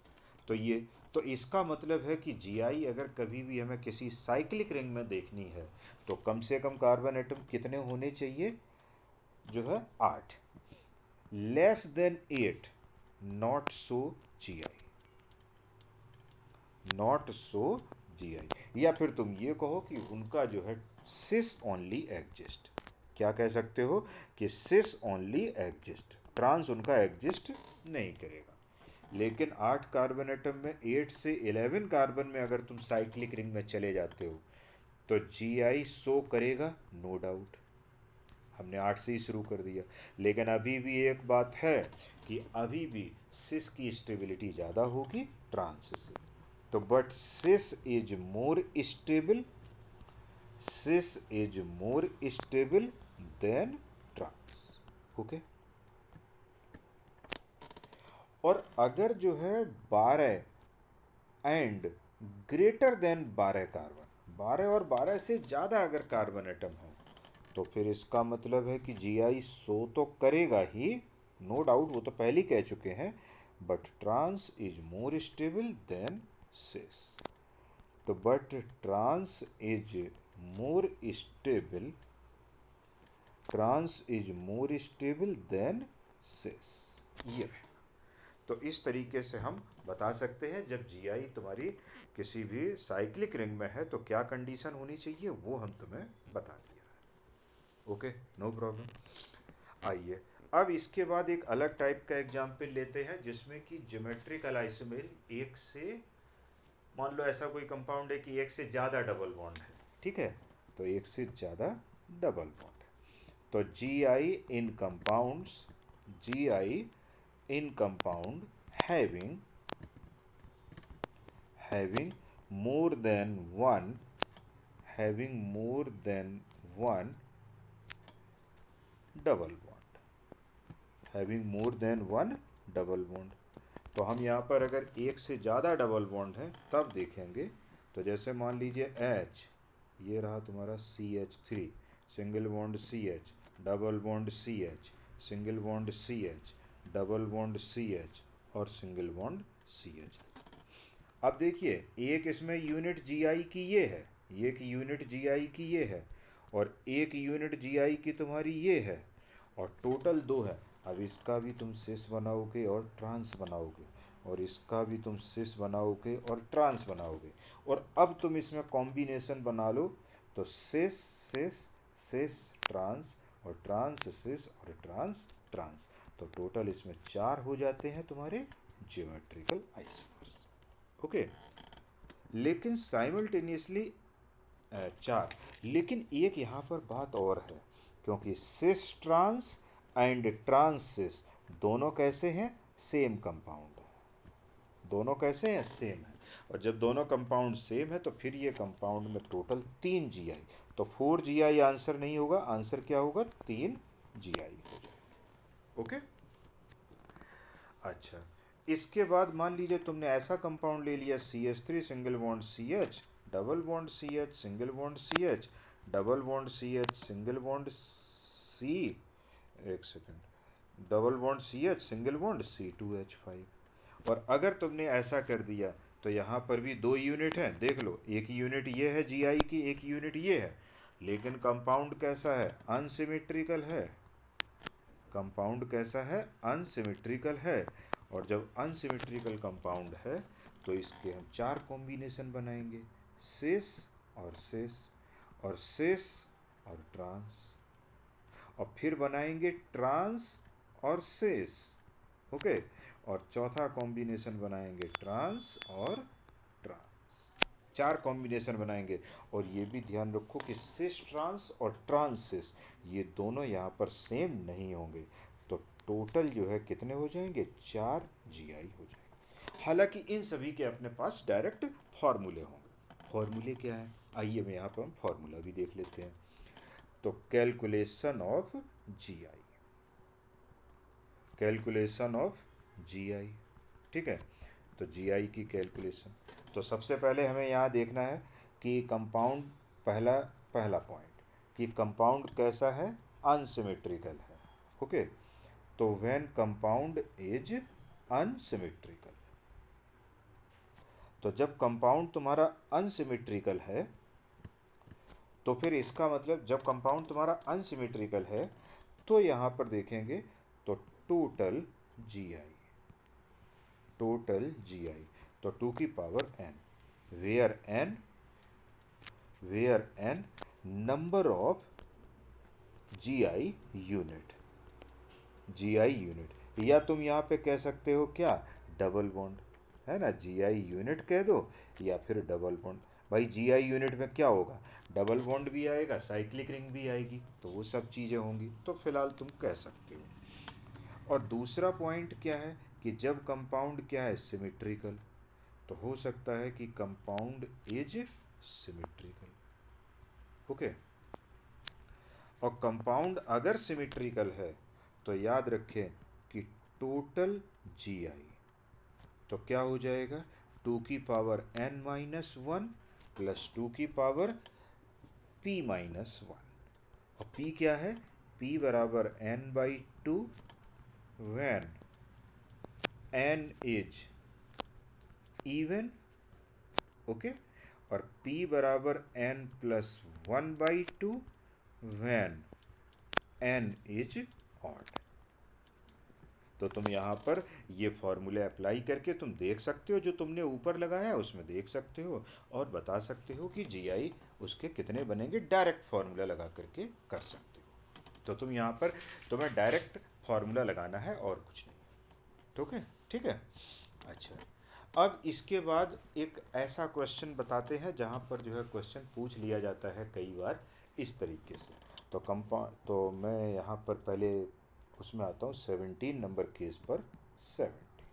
तो इसका मतलब है कि जीआई अगर कभी भी हमें किसी साइक्लिक रिंग में देखनी है तो कम से कम कार्बन एटम कितने होने चाहिए, जो है 8, less than 8 not so GI, not so GI. या फिर तुम ये कहो कि उनका जो है सिस ओनली एग्जिस्ट, क्या कह सकते हो कि सिस ओनली एग्जिस्ट, ट्रांस उनका एग्जिस्ट नहीं करेगा। लेकिन 8 कार्बन एटम में 8 से 11 कार्बन में अगर तुम साइक्लिक रिंग में चले जाते हो तो जीआई शो करेगा, नो डाउट। हमने 8 से ही शुरू कर दिया, लेकिन अभी भी एक बात है कि अभी भी सिस की स्टेबिलिटी ज़्यादा होगी ट्रांस से। तो but cis is more stable, cis is more stable than trans. Okay. और अगर जो है 12 एंड ग्रेटर देन 12 कार्बन, 12 और 12 से ज़्यादा अगर कार्बन एटम हो तो फिर इसका मतलब है कि जीआई शो तो करेगा ही, नो डाउट, वो तो पहले ही कह चुके हैं, but trans is more stable than cis. तो but trans is more stable, trans is more stable than cis, ये है। तो इस तरीके से हम बता सकते हैं जब जीआई तुम्हारी किसी भी साइक्लिक रिंग में है तो क्या कंडीशन होनी चाहिए, वो हम तुम्हें बता दिया है। Okay, no problem. आइए अब इसके बाद एक अलग टाइप का एग्जाम्पल लेते हैं जिसमें कि ज्योमेट्रिकल आइसोमेर एक से, मान लो ऐसा कोई कंपाउंड है कि एक से ज़्यादा डबल बॉन्ड है, ठीक है, तो एक से ज़्यादा डबल बॉन्ड है। तो जी I in compounds, G I in compound having having more than one, having more than one double bond, having more than one double bond। तो हम यहाँ पर अगर एक से ज़्यादा डबल बॉन्ड है तब देखेंगे। तो जैसे मान लीजिए H, ये रहा तुम्हारा CH3, single bond CH, double bond CH, single bond CH, double bond CH और सिंगल बॉन्ड CH। अब देखिए एक इसमें यूनिट जीआई की ये है, एक यूनिट जीआई की ये है, और एक यूनिट जीआई की तुम्हारी ये है, और टोटल 2 है। अब इसका भी तुम सिस बनाओगे और ट्रांस बनाओगे, और इसका भी तुम सिस बनाओगे और ट्रांस बनाओगे, और अब तुम इसमें कॉम्बिनेशन बना लो तो सिस सिस सिस ट्रांस, और ट्रांस सिस और ट्रांस ट्रांस, तो टोटल इसमें 4 हो जाते हैं तुम्हारे ज्योमेट्रिकल आइसोमर्स। ओके। लेकिन साइमल्टेनियसली 4, लेकिन एक यहाँ पर बात और है, क्योंकि सिस ट्रांस एंड ट्रांस सिस दोनों कैसे हैं, सेम कंपाउंड है, दोनों कैसे हैं, सेम है। और जब दोनों कंपाउंड सेम है तो फिर ये कंपाउंड में टोटल 3 जीआई, तो 4 जीआई आंसर नहीं होगा, आंसर क्या होगा, 3 जीआई हो जाएगा। ओके। अच्छा, इसके बाद मान लीजिए तुमने ऐसा कंपाउंड ले लिया CH3 single bond CH, double bond CH, single bond CH, double bond CH, single bond C, एक second, double bond CH, single bond C2H5। और अगर तुमने ऐसा कर दिया तो यहाँ पर भी 2 यूनिट हैं, देख लो, एक यूनिट ये है जीआई की, एक यूनिट ये है, लेकिन कंपाउंड कैसा है, अनसिमेट्रिकल है, कंपाउंड कैसा है, अनसिमेट्रिकल है। और जब अनसिमेट्रिकल कंपाउंड है तो इसके हम 4 कॉम्बिनेशन बनाएंगे, सिस और सिस और सिस और ट्रांस, और फिर बनाएंगे ट्रांस और सिस। ओके। और चौथा कॉम्बिनेशन बनाएंगे ट्रांस और ट्रांस, 4 कॉम्बिनेशन बनाएंगे। और ये भी ध्यान रखो कि सिस ट्रांस और ट्रांस सिस ये दोनों यहाँ पर सेम नहीं होंगे, तो टोटल जो है कितने हो जाएंगे, 4 जीआई हो जाएंगे। हालांकि इन सभी के अपने पास डायरेक्ट फॉर्मूले होंगे। फॉर्मूले क्या है, आइए मैं यहाँ पर हम फॉर्मूला भी देख लेते हैं। तो calculation of GI, calculation of GI. ठीक है, तो जीआई की कैलकुलेशन। तो सबसे पहले हमें यहाँ देखना है कि कंपाउंड, पहला पहला पॉइंट कि कंपाउंड कैसा है, अनसिमेट्रिकल है। ओके, तो व्हेन कंपाउंड इज अनसिमेट्रिकल, तो जब कंपाउंड तुम्हारा अनसिमेट्रिकल है तो फिर इसका मतलब जब कंपाउंड तुम्हारा अनसिमेट्रिकल है तो यहाँ पर देखेंगे तो टोटल जीआई, टोटल जीआई, तो 2 की power n, where n number of GI unit, GI unit, या तुम यहाँ पे कह सकते हो क्या, डबल बॉन्ड, है ना, जीआई यूनिट कह दो या फिर डबल बॉन्ड। भाई जीआई यूनिट में क्या होगा, डबल बॉन्ड भी आएगा, साइक्लिक रिंग भी आएगी, तो वो सब चीज़ें होंगी, तो फिलहाल तुम कह सकते हो। और दूसरा पॉइंट क्या है कि जब कंपाउंड क्या है, सिमेट्रिकल, तो हो सकता है कि कंपाउंड इज सिमेट्रिकल। ओके, और कंपाउंड अगर सिमेट्रिकल है तो याद रखें कि टोटल जीआई तो क्या हो जाएगा, 2 की power n minus one plus 2 की पावर p माइनस वन। और p क्या है, p बराबर n by two when n is even. Okay, और p बराबर n plus one by two when n is odd. तो तुम यहाँ पर ये फॉर्मूले अप्लाई करके तुम देख सकते हो, जो तुमने ऊपर लगाया है उसमें देख सकते हो और बता सकते हो कि जीआई उसके कितने बनेंगे, डायरेक्ट फार्मूला लगा करके कर सकते हो। तो तुम यहाँ पर तुम्हें डायरेक्ट फार्मूला लगाना है और कुछ नहीं। ठीक है। अच्छा, अब इसके बाद एक ऐसा क्वेश्चन बताते हैं जहाँ पर जो है क्वेश्चन पूछ लिया जाता है कई बार इस तरीके से। तो मैं यहाँ पर पहले उसमें आता हूँ 17 नंबर केस पर। 70,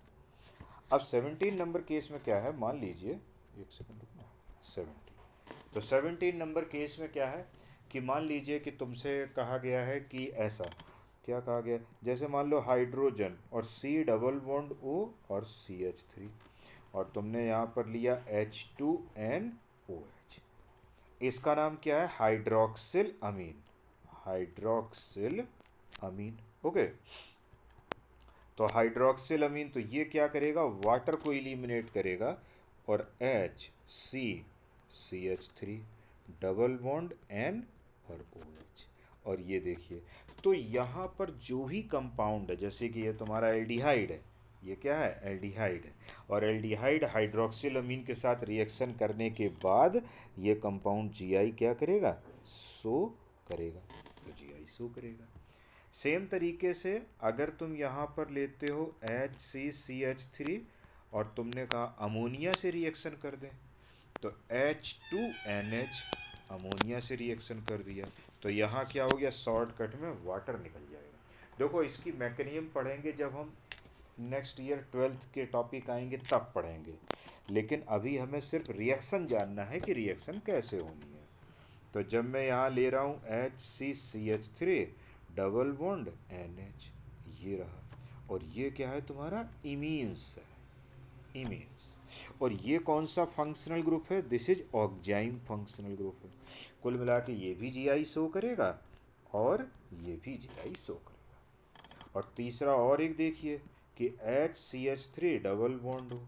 अब 17 नंबर केस में क्या है, मान लीजिए, एक सेकंड रुकना, 17, तो 17 नंबर केस में क्या है कि मान लीजिए कि तुमसे कहा गया है कि ऐसा, क्या कहा गया, जैसे मान लो हाइड्रोजन और C डबल बॉन्ड O और CH3, और तुमने यहाँ पर लिया H2NOH, इसका नाम क्या है, हाइड्रोक्सिल अमीन, हाइड्रोक्सिल अमीन। ओके, तो हाइड्रोक्सिल अमीन, तो ये क्या करेगा, वाटर को इलिमिनेट करेगा, और HCCH3 डबल बॉन्ड N और OH। और ये देखिए, तो यहाँ पर जो भी कंपाउंड है, जैसे कि ये तुम्हारा एल्डिहाइड है, ये क्या है, एल्डिहाइड है, और एल्डिहाइड हाइड्रोक्सिल अमीन के साथ रिएक्शन करने के बाद ये कंपाउंड जीआई क्या करेगा, शो करेगा, तो जीआई शो करेगा। सेम तरीके से अगर तुम यहाँ पर लेते हो HCCH3 और तुमने कहा अमोनिया से रिएक्शन कर दें, तो H2NH अमोनिया से रिएक्शन कर दिया, तो यहाँ क्या हो गया, शॉर्टकट में वाटर निकल जाएगा। देखो इसकी मैकेनिज्म पढ़ेंगे जब हम नेक्स्ट ईयर 12th के टॉपिक आएंगे तब पढ़ेंगे, लेकिन अभी हमें सिर्फ रिएक्शन जानना है कि रिएक्शन कैसे होनी है। तो जब मैं यहाँ ले रहा हूँ HCCH3 डबल बॉन्ड NH, ये रहा, और ये क्या है तुम्हारा, इमीन्स है, इमीन्स। और ये कौन सा फंक्शनल ग्रुप है, this is oxime functional group है। कुल मिला के ये भी जीआई शो करेगा और ये भी जीआई शो करेगा। और तीसरा और एक देखिए कि HCH3 डबल बॉन्ड हो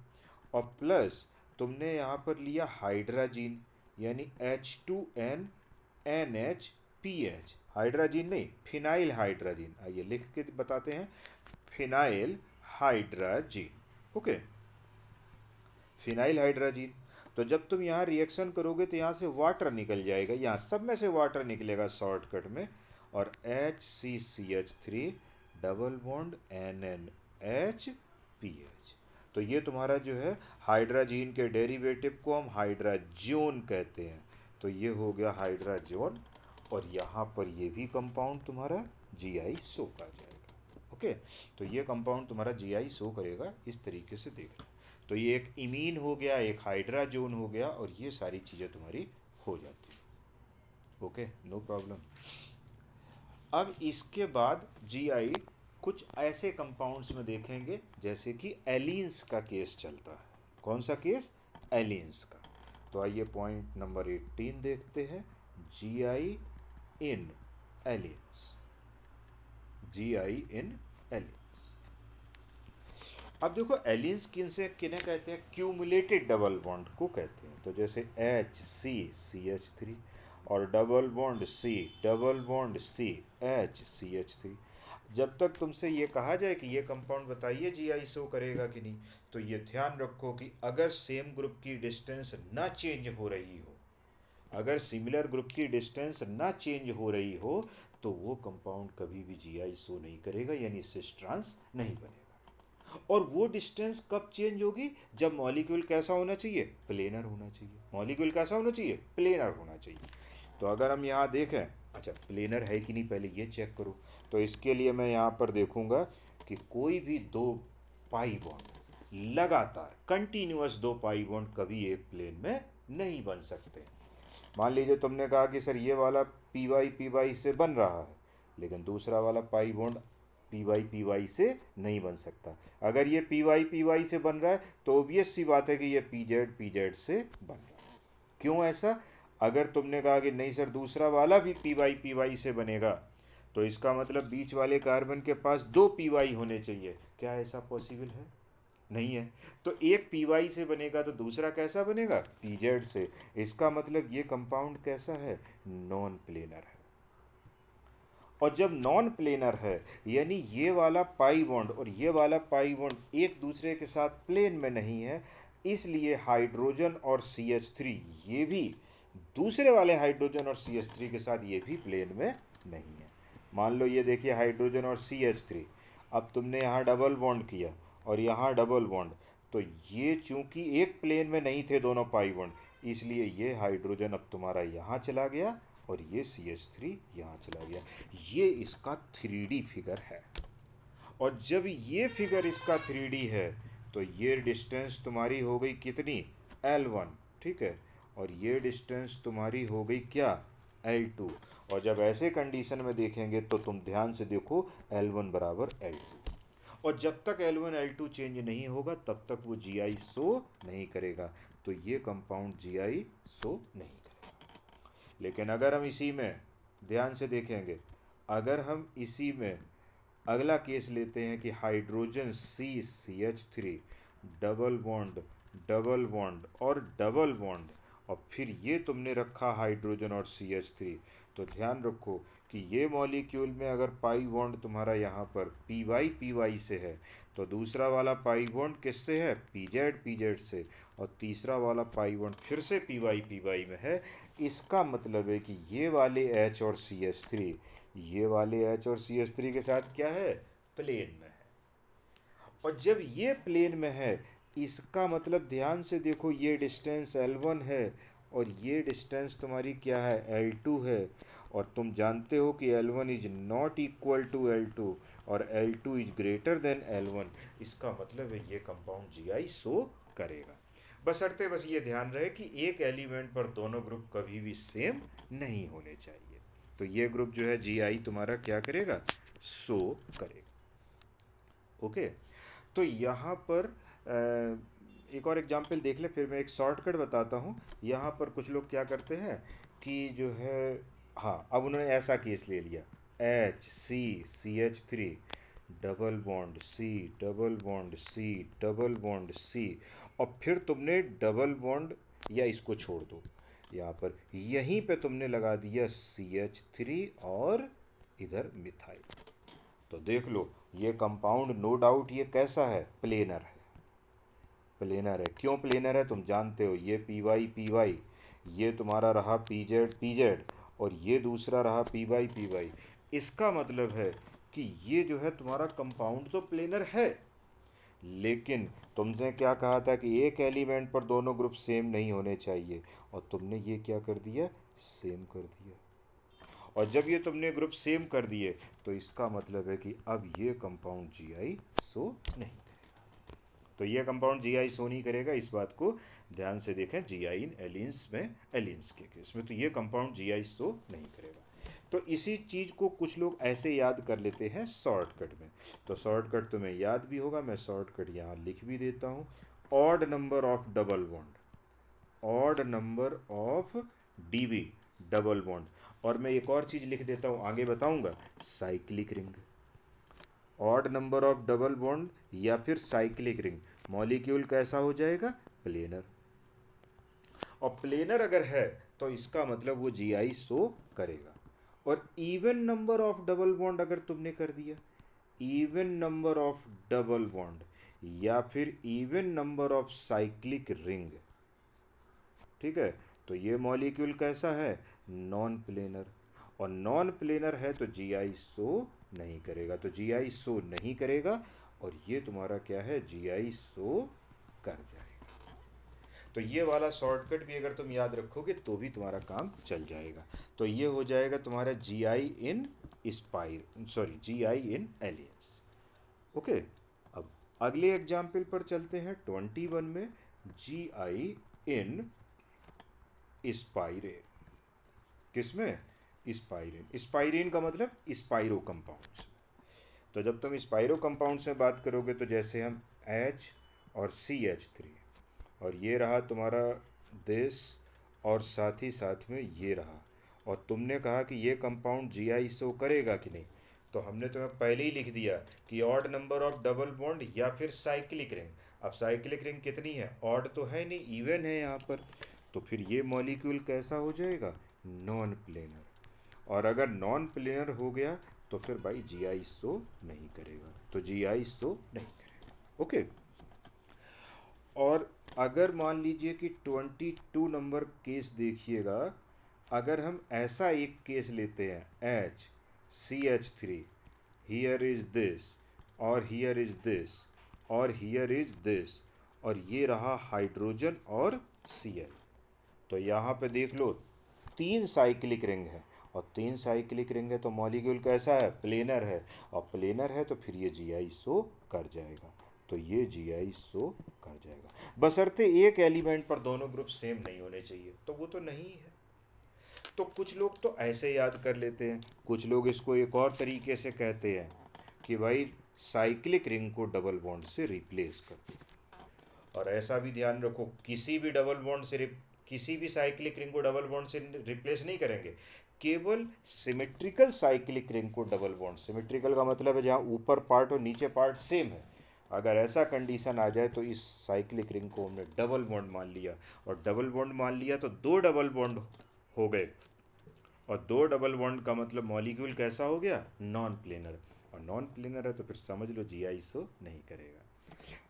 और प्लस तुमने यहाँ पर लिया हाइड्राजीन, यानी H2NNHPH, हाइड्राजीन नहीं, फिनाइल हाइड्राजीन, आइए लिख के बताते हैं, phenyl hydrazine. Okay, phenyl hydrazine, तो जब तुम यहाँ रिएक्शन करोगे तो यहाँ से वाटर निकल जाएगा, यहाँ सब में से वाटर निकलेगा शॉर्टकट में, और HCCH3 डबल बॉन्ड NNHPH, तो ये तुम्हारा जो है हाइड्राजीन के डेरिवेटिव को हम हाइड्राजोन कहते हैं, तो ये हो गया हाइड्राजोन, और यहाँ पर ये भी कंपाउंड तुम्हारा जीआई शो कर जाएगा। ओके, तो ये कंपाउंड तुम्हारा जीआई शो करेगा, इस तरीके से देखना। तो ये एक इमीन हो गया, एक हाइड्राजोन हो गया, और ये सारी चीज़ें तुम्हारी हो जाती है। Okay, no problem. अब इसके बाद जीआई कुछ ऐसे कंपाउंड्स में देखेंगे जैसे कि एलिन्स का केस चलता है। कौन सा केस? एलिन्स का। तो आइए पॉइंट नंबर 18 देखते हैं, GI इन एलिन्स। GI इन एलिन्स। अब देखो एलिन्स किनसे किन्हें कहते हैं? क्यूमुलेटेड डबल बॉन्ड को कहते हैं। तो जैसे HCCH3 और डबल बॉन्ड CHCH3। जब तक तुमसे ये कहा जाए कि ये कंपाउंड बताइए GI शो करेगा कि नहीं, तो ये ध्यान रखो कि अगर सेम ग्रुप की डिस्टेंस ना चेंज हो रही हो, अगर सिमिलर ग्रुप की डिस्टेंस ना चेंज हो रही हो, तो वो कंपाउंड कभी भी GI शो नहीं करेगा, यानी सिस ट्रांस नहीं बनेगा। और वो डिस्टेंस कब चेंज होगी? जब मॉलिक्यूल कैसा होना चाहिए? प्लेनर होना चाहिए। मॉलिक्यूल कैसा होना चाहिए? प्लेनर होना चाहिए। तो अगर हम यहाँ देखें, अच्छा प्लेनर है कि नहीं पहले ये चेक करो। तो इसके लिए मैं यहाँ पर देखूंगा कि कोई भी दो पाई बॉन्ड लगातार कंटिन्यूअस दो पाई बॉन्ड कभी एक प्लेन में नहीं बन सकते। मान लीजिए तुमने कहा कि सर ये वाला पी वाई से बन रहा है, लेकिन दूसरा वाला पाई बॉन्ड पी वाई से नहीं बन सकता। अगर ये पी वाई से बन रहा है तो ऑब्वियस सी बात है कि ये पी जेड से बन रहा है। क्यों ऐसा? अगर तुमने कहा कि नहीं सर दूसरा वाला भी पी वाई से बनेगा, तो इसका मतलब बीच वाले कार्बन के पास दो पी वाई होने चाहिए। क्या ऐसा पॉसिबल है? नहीं है। तो एक पी वाई से बनेगा तो दूसरा कैसा बनेगा? पी जेड से। इसका मतलब ये कंपाउंड कैसा है? नॉन प्लेनर है। और जब नॉन प्लेनर है, यानी ये वाला पाई बॉन्ड और ये वाला पाई बॉन्ड एक दूसरे के साथ प्लेन में नहीं है, इसलिए हाइड्रोजन और CH3 ये भी दूसरे वाले हाइड्रोजन और CH3 के साथ ये भी प्लेन में नहीं है। मान लो ये देखिए हाइड्रोजन और CH3, अब तुमने यहाँ डबल बॉन्ड किया और यहाँ डबल बॉन्ड, तो ये चूंकि एक प्लेन में नहीं थे दोनों पाई बॉन्ड, इसलिए ये हाइड्रोजन अब तुम्हारा यहाँ चला गया और ये CH3 यहाँ चला गया। ये इसका 3D फिगर है। और जब ये फिगर इसका 3D है, तो ये डिस्टेंस तुम्हारी हो गई कितनी? L1, ठीक है। और ये डिस्टेंस तुम्हारी हो गई क्या? L2। और जब ऐसे कंडीशन में देखेंगे तो तुम ध्यान से देखो L1 बराबर L2। और जब तक L1 L2 चेंज नहीं होगा तब तक वो GI शो नहीं करेगा। तो ये कंपाउंड GI शो नहीं करेगा। लेकिन अगर हम इसी में ध्यान से देखेंगे, अगर हम इसी में अगला केस लेते हैं कि हाइड्रोजन CH3 डबल बॉन्ड और डबल बॉन्ड, और फिर ये तुमने रखा हाइड्रोजन और CH3, तो ध्यान रखो कि ये मॉलिक्यूल में अगर पाई बॉन्ड तुम्हारा यहाँ पर पी वाई से है, तो दूसरा वाला पाई बॉन्ड किससे है? पी जेड से। और तीसरा वाला पाई बॉन्ड फिर से पी वाई में है। इसका मतलब है कि ये वाले H और CH3, ये वाले H और CH3 के साथ क्या है? प्लेन में है। और जब ये प्लेन में है, इसका मतलब ध्यान से देखो ये डिस्टेंस L1 है और ये डिस्टेंस तुम्हारी क्या है? L2 है। और तुम जानते हो कि L1 is not equal to L2 और L2 is greater than L1। इसका मतलब है ये कंपाउंड GI शो करेगा। बशर्ते बस ये ध्यान रहे कि एक एलिमेंट पर दोनों ग्रुप कभी भी सेम नहीं होने चाहिए। तो ये ग्रुप जो है GI तुम्हारा क्या करेगा? शो करेगा। ओके। तो यहाँ पर एक और एग्जाम्पल देख ले, फिर मैं एक शॉर्टकट बताता हूँ। यहाँ पर कुछ लोग क्या करते हैं कि जो है, हाँ अब उन्होंने ऐसा केस ले लिया HCCH3 डबल बॉन्ड C, और फिर तुमने डबल बॉन्ड, या इसको छोड़ दो, यहाँ पर यहीं पे तुमने लगा दिया CH3 और इधर मिथाइल। तो देख लो ये कंपाउंड नो डाउट ये कैसा है? प्लेनर है। प्लेनर है। क्यों प्लेनर है? तुम जानते हो ये पी वाई, ये तुम्हारा रहा पी जेड और ये दूसरा रहा पी वाई। इसका मतलब है कि ये जो है तुम्हारा कंपाउंड तो प्लेनर है, लेकिन तुमने क्या कहा था कि एक एलिमेंट पर दोनों ग्रुप सेम नहीं होने चाहिए, और तुमने ये क्या कर दिया? सेम कर दिया। और जब ये तुमने ग्रुप सेम कर दिए, तो इसका मतलब है कि अब ये कंपाउंड GI शो नहीं करेगा। तो ये कंपाउंड GI शो नहीं करेगा, इस बात को ध्यान से देखें। GI इन एलिन्स में, एलिन्स के केस में तो ये कंपाउंड GI शो नहीं करेगा। तो इसी चीज़ को कुछ लोग ऐसे याद कर लेते हैं शॉर्टकट में। तो शॉर्टकट तुम्हें याद भी होगा, मैं शॉर्टकट यहाँ लिख भी देता हूँ। Odd number of double bond, odd number of dB, double bond. और मैं एक और चीज़ लिख देता हूँ, आगे बताऊंगा, cyclic ring. Odd number of double bond या फिर साइक्लिक रिंग, मॉलिक्यूल कैसा हो जाएगा, प्लेनर। और प्लेनर अगर है तो इसका मतलब वो जीआई शो करेगा। और even number of double bond अगर तुमने कर दिया, even number of double bond या फिर even number of cyclic ring, ठीक है, तो ये मॉलिक्यूल कैसा है, नॉन प्लेनर। और नॉन प्लेनर है तो जीआई शो नहीं करेगा, तो जीआई शो नहीं करेगा और ये तुम्हारा क्या है, जीआई शो कर जाएगा। तो ये वाला शॉर्टकट भी अगर तुम याद रखोगे तो भी तुम्हारा काम चल जाएगा। तो ये हो जाएगा तुम्हारा GI in स्पाइर, sorry GI in aliens. Okay, अब अगले एग्जाम्पल पर चलते हैं 21 में, जीआई इन स्पाइरेन। किसमें, स्पाइरेन। स्पाइरेन का मतलब स्पाइरो कंपाउंड्स। तो जब तुम स्पाइरो कंपाउंड्स में बात करोगे तो जैसे हम H और CH3, और ये रहा तुम्हारा दिस, और साथ ही साथ में ये रहा, और तुमने कहा कि ये कंपाउंड जीआई शो करेगा कि नहीं, तो हमने तुम्हें पहले ही लिख दिया कि odd number of double bond या फिर साइक्लिक रिंग। अब साइक्लिक रिंग कितनी है, ऑड तो है नहीं, इवन है यहाँ पर, तो फिर ये मॉलिक्यूल कैसा हो जाएगा, नॉन प्लेनर। और अगर नॉन प्लेनर हो गया तो फिर भाई जीआई शो नहीं करेगा, तो जीआई शो नहीं करेगा। ओके, और अगर मान लीजिए कि 22 नंबर केस देखिएगा, अगर हम ऐसा एक केस लेते हैं, HCH3, हियर इज दिस, और हियर इज दिस, और हियर इज दिस, और ये रहा हाइड्रोजन और Cl, तो यहाँ पे देख लो 3 साइक्लिक रिंग है, और 3 साइक्लिक रिंग है तो मॉलिक्यूल कैसा है, प्लेनर है, और प्लेनर है तो फिर ये जीआई शो कर जाएगा, तो ये जीआई शो कर जाएगा, बशर्ते एक एलिमेंट पर दोनों ग्रुप सेम नहीं होने चाहिए, तो वो तो नहीं है। तो कुछ लोग तो ऐसे याद कर लेते हैं, कुछ लोग इसको एक और तरीके से कहते हैं कि भाई साइक्लिक रिंग को डबल बॉन्ड से रिप्लेस कर दो। और ऐसा भी ध्यान रखो, किसी भी डबल बॉन्ड से किसी भी साइक्लिक रिंग को डबल बॉन्ड से रिप्लेस नहीं करेंगे, केवल सिमेट्रिकल साइक्लिक रिंग को डबल बॉन्ड, सिमेट्रिकल का मतलब है जहाँ ऊपर पार्ट और नीचे पार्ट सेम है, अगर ऐसा कंडीशन आ जाए तो इस साइक्लिक रिंग को हमने डबल बॉन्ड मान लिया, और डबल बॉन्ड मान लिया तो 2 डबल बॉन्ड हो गए, और 2 डबल बॉन्ड का मतलब मॉलिक्यूल कैसा हो गया, नॉन प्लेनर, और नॉन प्लेनर है तो फिर समझ लो जीआई शो नहीं करेगा।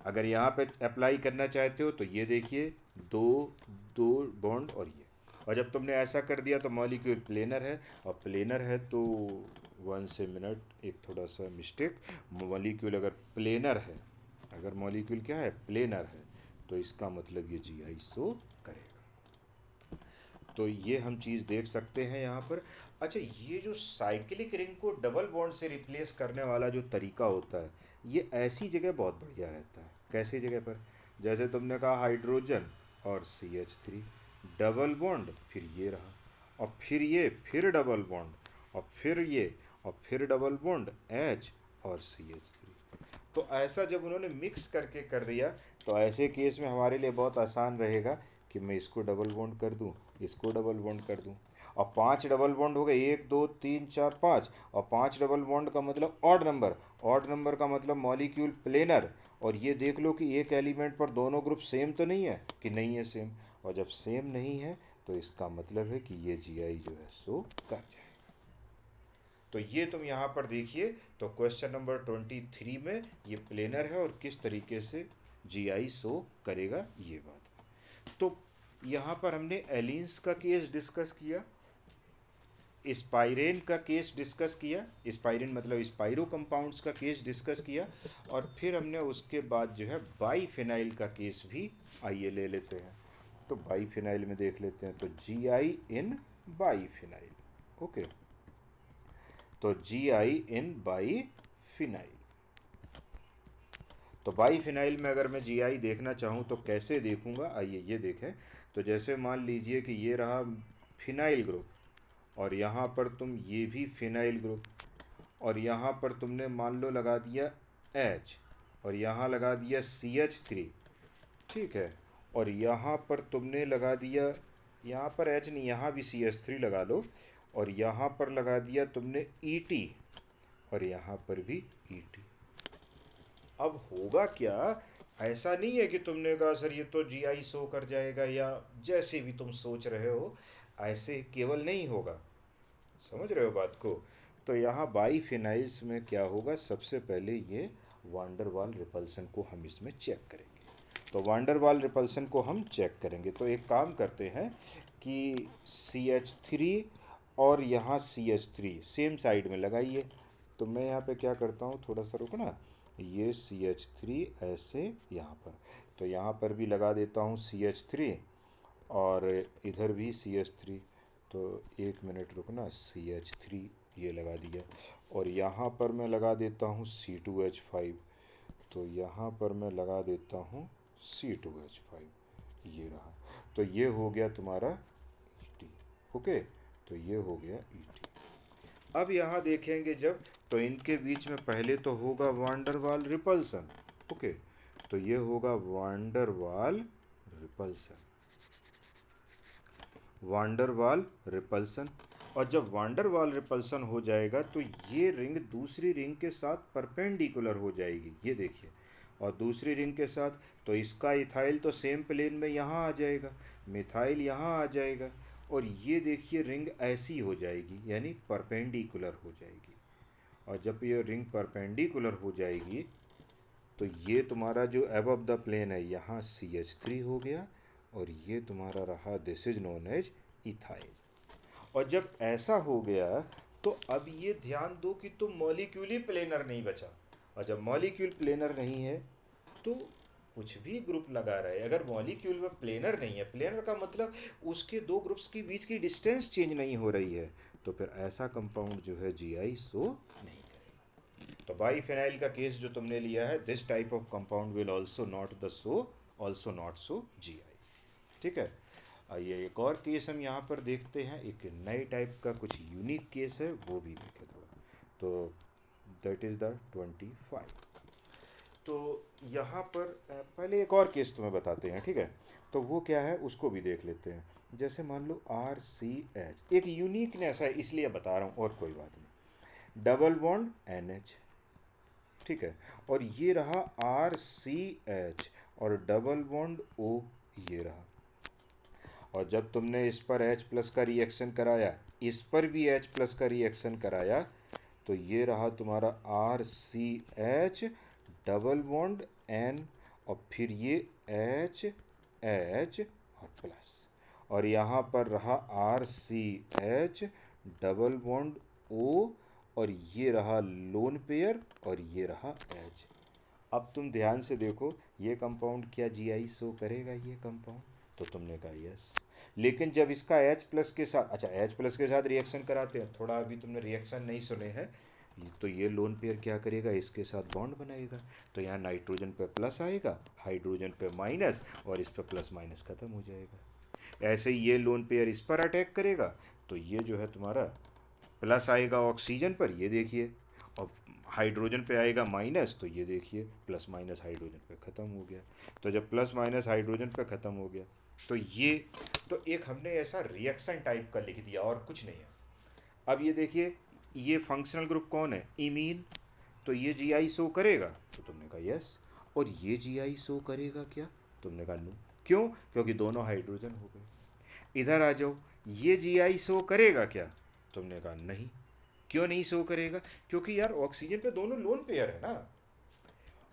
अगर यहाँ पे अप्लाई करना चाहते हो तो ये देखिए, 2 2 बॉन्ड और ये, और जब तुमने ऐसा कर दिया तो मॉलिक्यूल प्लेनर है, और प्लेनर है तो 1 से मिनट एक थोड़ा सा मिस्टेक, मॉलिक्यूल अगर प्लेनर है, अगर मॉलिक्यूल क्या है, प्लेनर है, तो इसका मतलब ये जीआई शो करेगा। तो ये हम चीज़ देख सकते हैं यहाँ पर। अच्छा, ये जो साइक्लिक रिंग को डबल बॉन्ड से रिप्लेस करने वाला जो तरीका होता है, ये ऐसी जगह बहुत बढ़िया रहता है। कैसी जगह पर, जैसे तुमने कहा हाइड्रोजन और CH3, डबल बॉन्ड, फिर ये रहा, और फिर ये, फिर डबल बॉन्ड, और फिर ये, और फिर डबल बॉन्ड H और CH3। तो ऐसा जब उन्होंने मिक्स करके कर दिया, तो ऐसे केस में हमारे लिए बहुत आसान रहेगा कि मैं इसको डबल बॉन्ड कर दूं, इसको डबल बॉन्ड कर दूं, और 5 डबल बॉन्ड हो गए, 1 2 3 4 5, और 5 डबल बॉन्ड का मतलब ऑड नंबर, ऑड नंबर का मतलब मॉलिक्यूल प्लेनर, और ये देख लो कि एक एलिमेंट पर दोनों ग्रुप सेम तो नहीं है, कि नहीं है सेम, और जब सेम नहीं है तो इसका मतलब है कि ये जीआई जो है शो कर जाएगा। तो ये तुम यहाँ पर देखिए, तो क्वेश्चन नंबर 23 में ये प्लेनर है और किस तरीके से जीआई शो करेगा ये बात। तो यहाँ पर हमने एलिन्स का केस डिस्कस किया, स्पाइरेन का केस डिस्कस किया, स्पाइरेन मतलब स्पाइरो कंपाउंड्स का केस डिस्कस किया, और फिर हमने उसके बाद जो है बाईफिनाइल का केस भी आइए ले लेते हैं। तो बाईफिनाइल में देख लेते हैं, तो जीआई इन बाईफिनाइल। ओके, तो जीआई इन बाईफिनाइल, तो बाईफिनाइल में अगर मैं जीआई देखना चाहूँ तो कैसे देखूँगा, आइए ये देखें। तो जैसे मान लीजिए कि ये रहा फिनाइल ग्रुप, और यहाँ पर तुम ये भी फिनाइल ग्रुप, और यहाँ पर तुमने मान लो लगा दिया H, और यहाँ लगा दिया CH3, ठीक है। और यहाँ पर तुमने लगा दिया, यहाँ पर H नहीं, यहाँ भी CH3 लगा लो, और यहाँ पर लगा दिया तुमने ET, और यहाँ पर भी ET। अब होगा क्या, ऐसा नहीं है कि तुमने कहा सर ये तो GI शो कर जाएगा, या जैसे भी तुम सोच रहे हो ऐसे केवल नहीं होगा, समझ रहे हो बात को। तो यहाँ बाईफिनाइल्स में क्या होगा, सबसे पहले ये वांडर वाल रिपल्सन को हम इसमें चेक करेंगे। तो वांडर वाल रिपल्सन को हम चेक करेंगे, तो एक काम करते हैं कि CH3 और यहाँ CH3 सेम साइड में लगाइए। तो मैं यहाँ पे क्या करता हूँ, थोड़ा सा रुको ना, ये CH3 ऐसे यहाँ पर, तो यहाँ पर भी लगा देता हूँ CH3, और इधर भी CH3। तो एक मिनट रुकना, CH3 ये लगा दिया, और यहाँ पर मैं लगा देता हूँ C2H5, तो यहाँ पर मैं लगा देता हूँ C2H5, ये रहा। तो ये हो गया तुम्हारा ET, ओके, तो ये हो गया ET। अब यहाँ देखेंगे जब, तो इनके बीच में पहले तो होगा वांडर वाल रिपल्सन, ओके, तो ये होगा वांडर वाल रिपल्सन, वांडर वाल रिपल्सन। और जब वांडर वाल रिपल्सन हो जाएगा तो ये रिंग दूसरी रिंग के साथ परपेंडिकुलर हो जाएगी, ये देखिए, और दूसरी रिंग के साथ, तो इसका इथाइल तो सेम प्लेन में यहाँ आ जाएगा, मिथाइल यहाँ आ जाएगा, और ये देखिए रिंग ऐसी हो जाएगी, यानी परपेंडिकुलर हो जाएगी। और जब ये रिंग परपेंडिकुलर हो जाएगी तो ये तुम्हारा जो अबव द प्लेन है यहाँ CH3 हो गया, और ये तुम्हारा रहा, this is known as ethyl. और जब ऐसा हो गया तो अब ये ध्यान दो कि तुम मॉलिक्यूल प्लेनर नहीं बचा, और जब मॉलिक्यूल प्लेनर नहीं है तो कुछ भी ग्रुप लगा रहे, अगर मॉलिक्यूल में प्लेनर नहीं है, प्लेनर का मतलब उसके दो ग्रुप्स के बीच की डिस्टेंस चेंज नहीं हो रही है, तो फिर ऐसा कंपाउंड जो है GI शो नहीं करेगा। तो बाईफिनाइल का केस जो तुमने लिया है, this type of compound will also not the show, also not show GI, ठीक है। आइए एक और केस हम यहाँ पर देखते हैं, एक नए टाइप का कुछ यूनिक केस है, वो भी देखें थोड़ा। तो दैट इज़ द 25। तो यहाँ पर पहले एक और केस तुम्हें बताते हैं, ठीक है। तो वो क्या है उसको भी देख लेते हैं। जैसे मान लो RCH, एक यूनिकनेस है इसलिए बता रहा हूँ, और कोई बात नहीं। डबल बॉन्ड NH, ठीक है, और ये रहा RCH, और डबल बॉन्ड O ये रहा। और जब तुमने इस पर H प्लस का रिएक्शन कराया, इस पर भी H प्लस का रिएक्शन कराया, तो ये रहा तुम्हारा RCH, डबल बॉन्ड N, और फिर ये H और प्लस, और यहाँ पर रहा RCH, डबल बॉन्ड O, और ये रहा लोन पेयर, और ये रहा H। अब तुम ध्यान से देखो, ये कंपाउंड क्या GI शो करेगा, ये कंपाउंड, तो तुमने कहा यस। लेकिन जब इसका H प्लस के साथ, अच्छा H प्लस के साथ रिएक्शन कराते हैं, थोड़ा अभी तुमने रिएक्शन नहीं सुने हैं, तो ये लोन पेयर क्या करेगा, इसके साथ बॉन्ड बनाएगा, तो यहाँ नाइट्रोजन पे प्लस आएगा, हाइड्रोजन पे माइनस, और इस पर प्लस माइनस खत्म हो जाएगा। ऐसे ही ये लोन पेयर इस पर अटैक करेगा, तो ये जो है तुम्हारा प्लस आएगा ऑक्सीजन पर, ये देखिए, और हाइड्रोजन पे आएगा माइनस, तो ये देखिए प्लस माइनस हाइड्रोजन पे ख़त्म हो गया। तो जब प्लस माइनस हाइड्रोजन पे ख़त्म हो गया, तो ये, तो एक हमने ऐसा रिएक्शन टाइप का लिख दिया और कुछ नहीं है। अब ये देखिए, ये फंक्शनल ग्रुप कौन है, इमीन, तो ये GI शो करेगा, तो तुमने कहा यस। और ये GI शो करेगा क्या, तुमने कहा नो। क्यों, क्योंकि दोनों हाइड्रोजन हो गए। इधर आ जाओ, ये GI शो करेगा क्या, तुमने कहा नहीं। क्यों नहीं शो करेगा, क्योंकि यार ऑक्सीजन पे दोनों लोन पेयर है ना।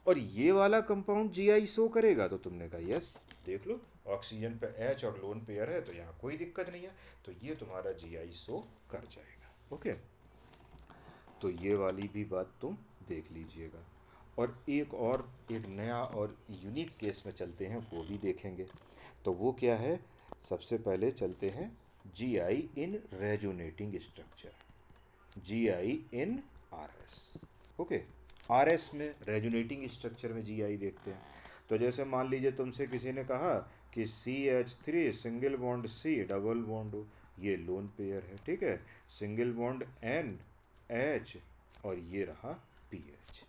और ये वाला कंपाउंड GI शो करेगा, तो तुमने कहा यस, देख लो ऑक्सीजन पे H और लोन पेयर है, तो यहाँ कोई दिक्कत नहीं है, तो ये तुम्हारा GI शो कर जाएगा, ओके। तो ये वाली भी बात तुम देख लीजिएगा। और एक नया और यूनिक केस में चलते हैं, वो भी देखेंगे। तो वो क्या है, सबसे पहले चलते हैं GI इन रेजोनेटिंग स्ट्रक्चर, GI इन RS, ओके। RS में रेजोनेटिंग स्ट्रक्चर में GI देखते हैं। तो जैसे मान लीजिए तुमसे किसी ने कहा कि CH3 single bond C double bond O, ये लोन पेयर है, ठीक है, सिंगल बॉन्ड एन एच, और ये रहा पी एच।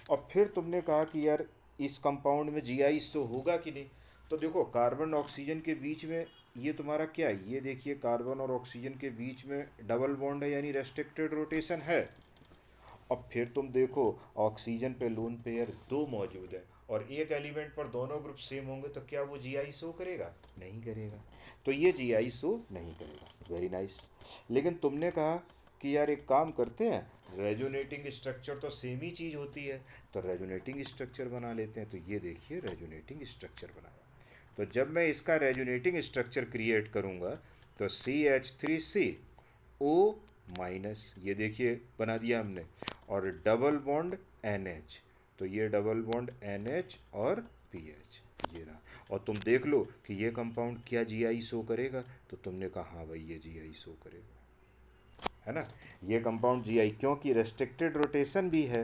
और फिर तुमने कहा कि यार इस कंपाउंड में जी आई तो होगा कि नहीं। तो देखो कार्बन ऑक्सीजन के बीच में ये तुम्हारा क्या है, ये देखिए कार्बन और ऑक्सीजन के बीच में डबल बॉन्ड है, यानी रेस्ट्रिक्टेड रोटेशन है। अब फिर तुम देखो ऑक्सीजन पे लोन पेयर दो मौजूद है और एक एलिमेंट पर दोनों ग्रुप सेम होंगे, तो क्या वो जीआई शो करेगा? नहीं करेगा। तो ये जीआई शो नहीं करेगा। Very nice. लेकिन तुमने कहा कि यार एक काम करते हैं, रेजोनेटिंग स्ट्रक्चर तो सेम ही चीज़ होती है, तो रेजोनेटिंग स्ट्रक्चर बना लेते हैं। तो ये देखिए रेजोनेटिंग स्ट्रक्चर बनाया। तो जब मैं इसका रेजोनेटिंग स्ट्रक्चर क्रिएट करूँगा तो CH3C O माइनस, ये देखिए बना दिया हमने, और डबल बॉन्ड NH, तो ये डबल बॉन्ड NH और PH, ये रहा। और तुम देख लो कि ये कंपाउंड क्या जीआई शो करेगा, तो तुमने कहा हाँ भाई ये जीआई शो करेगा, है ना। ये कंपाउंड जीआई, क्योंकि रेस्ट्रिक्टेड रोटेशन भी है,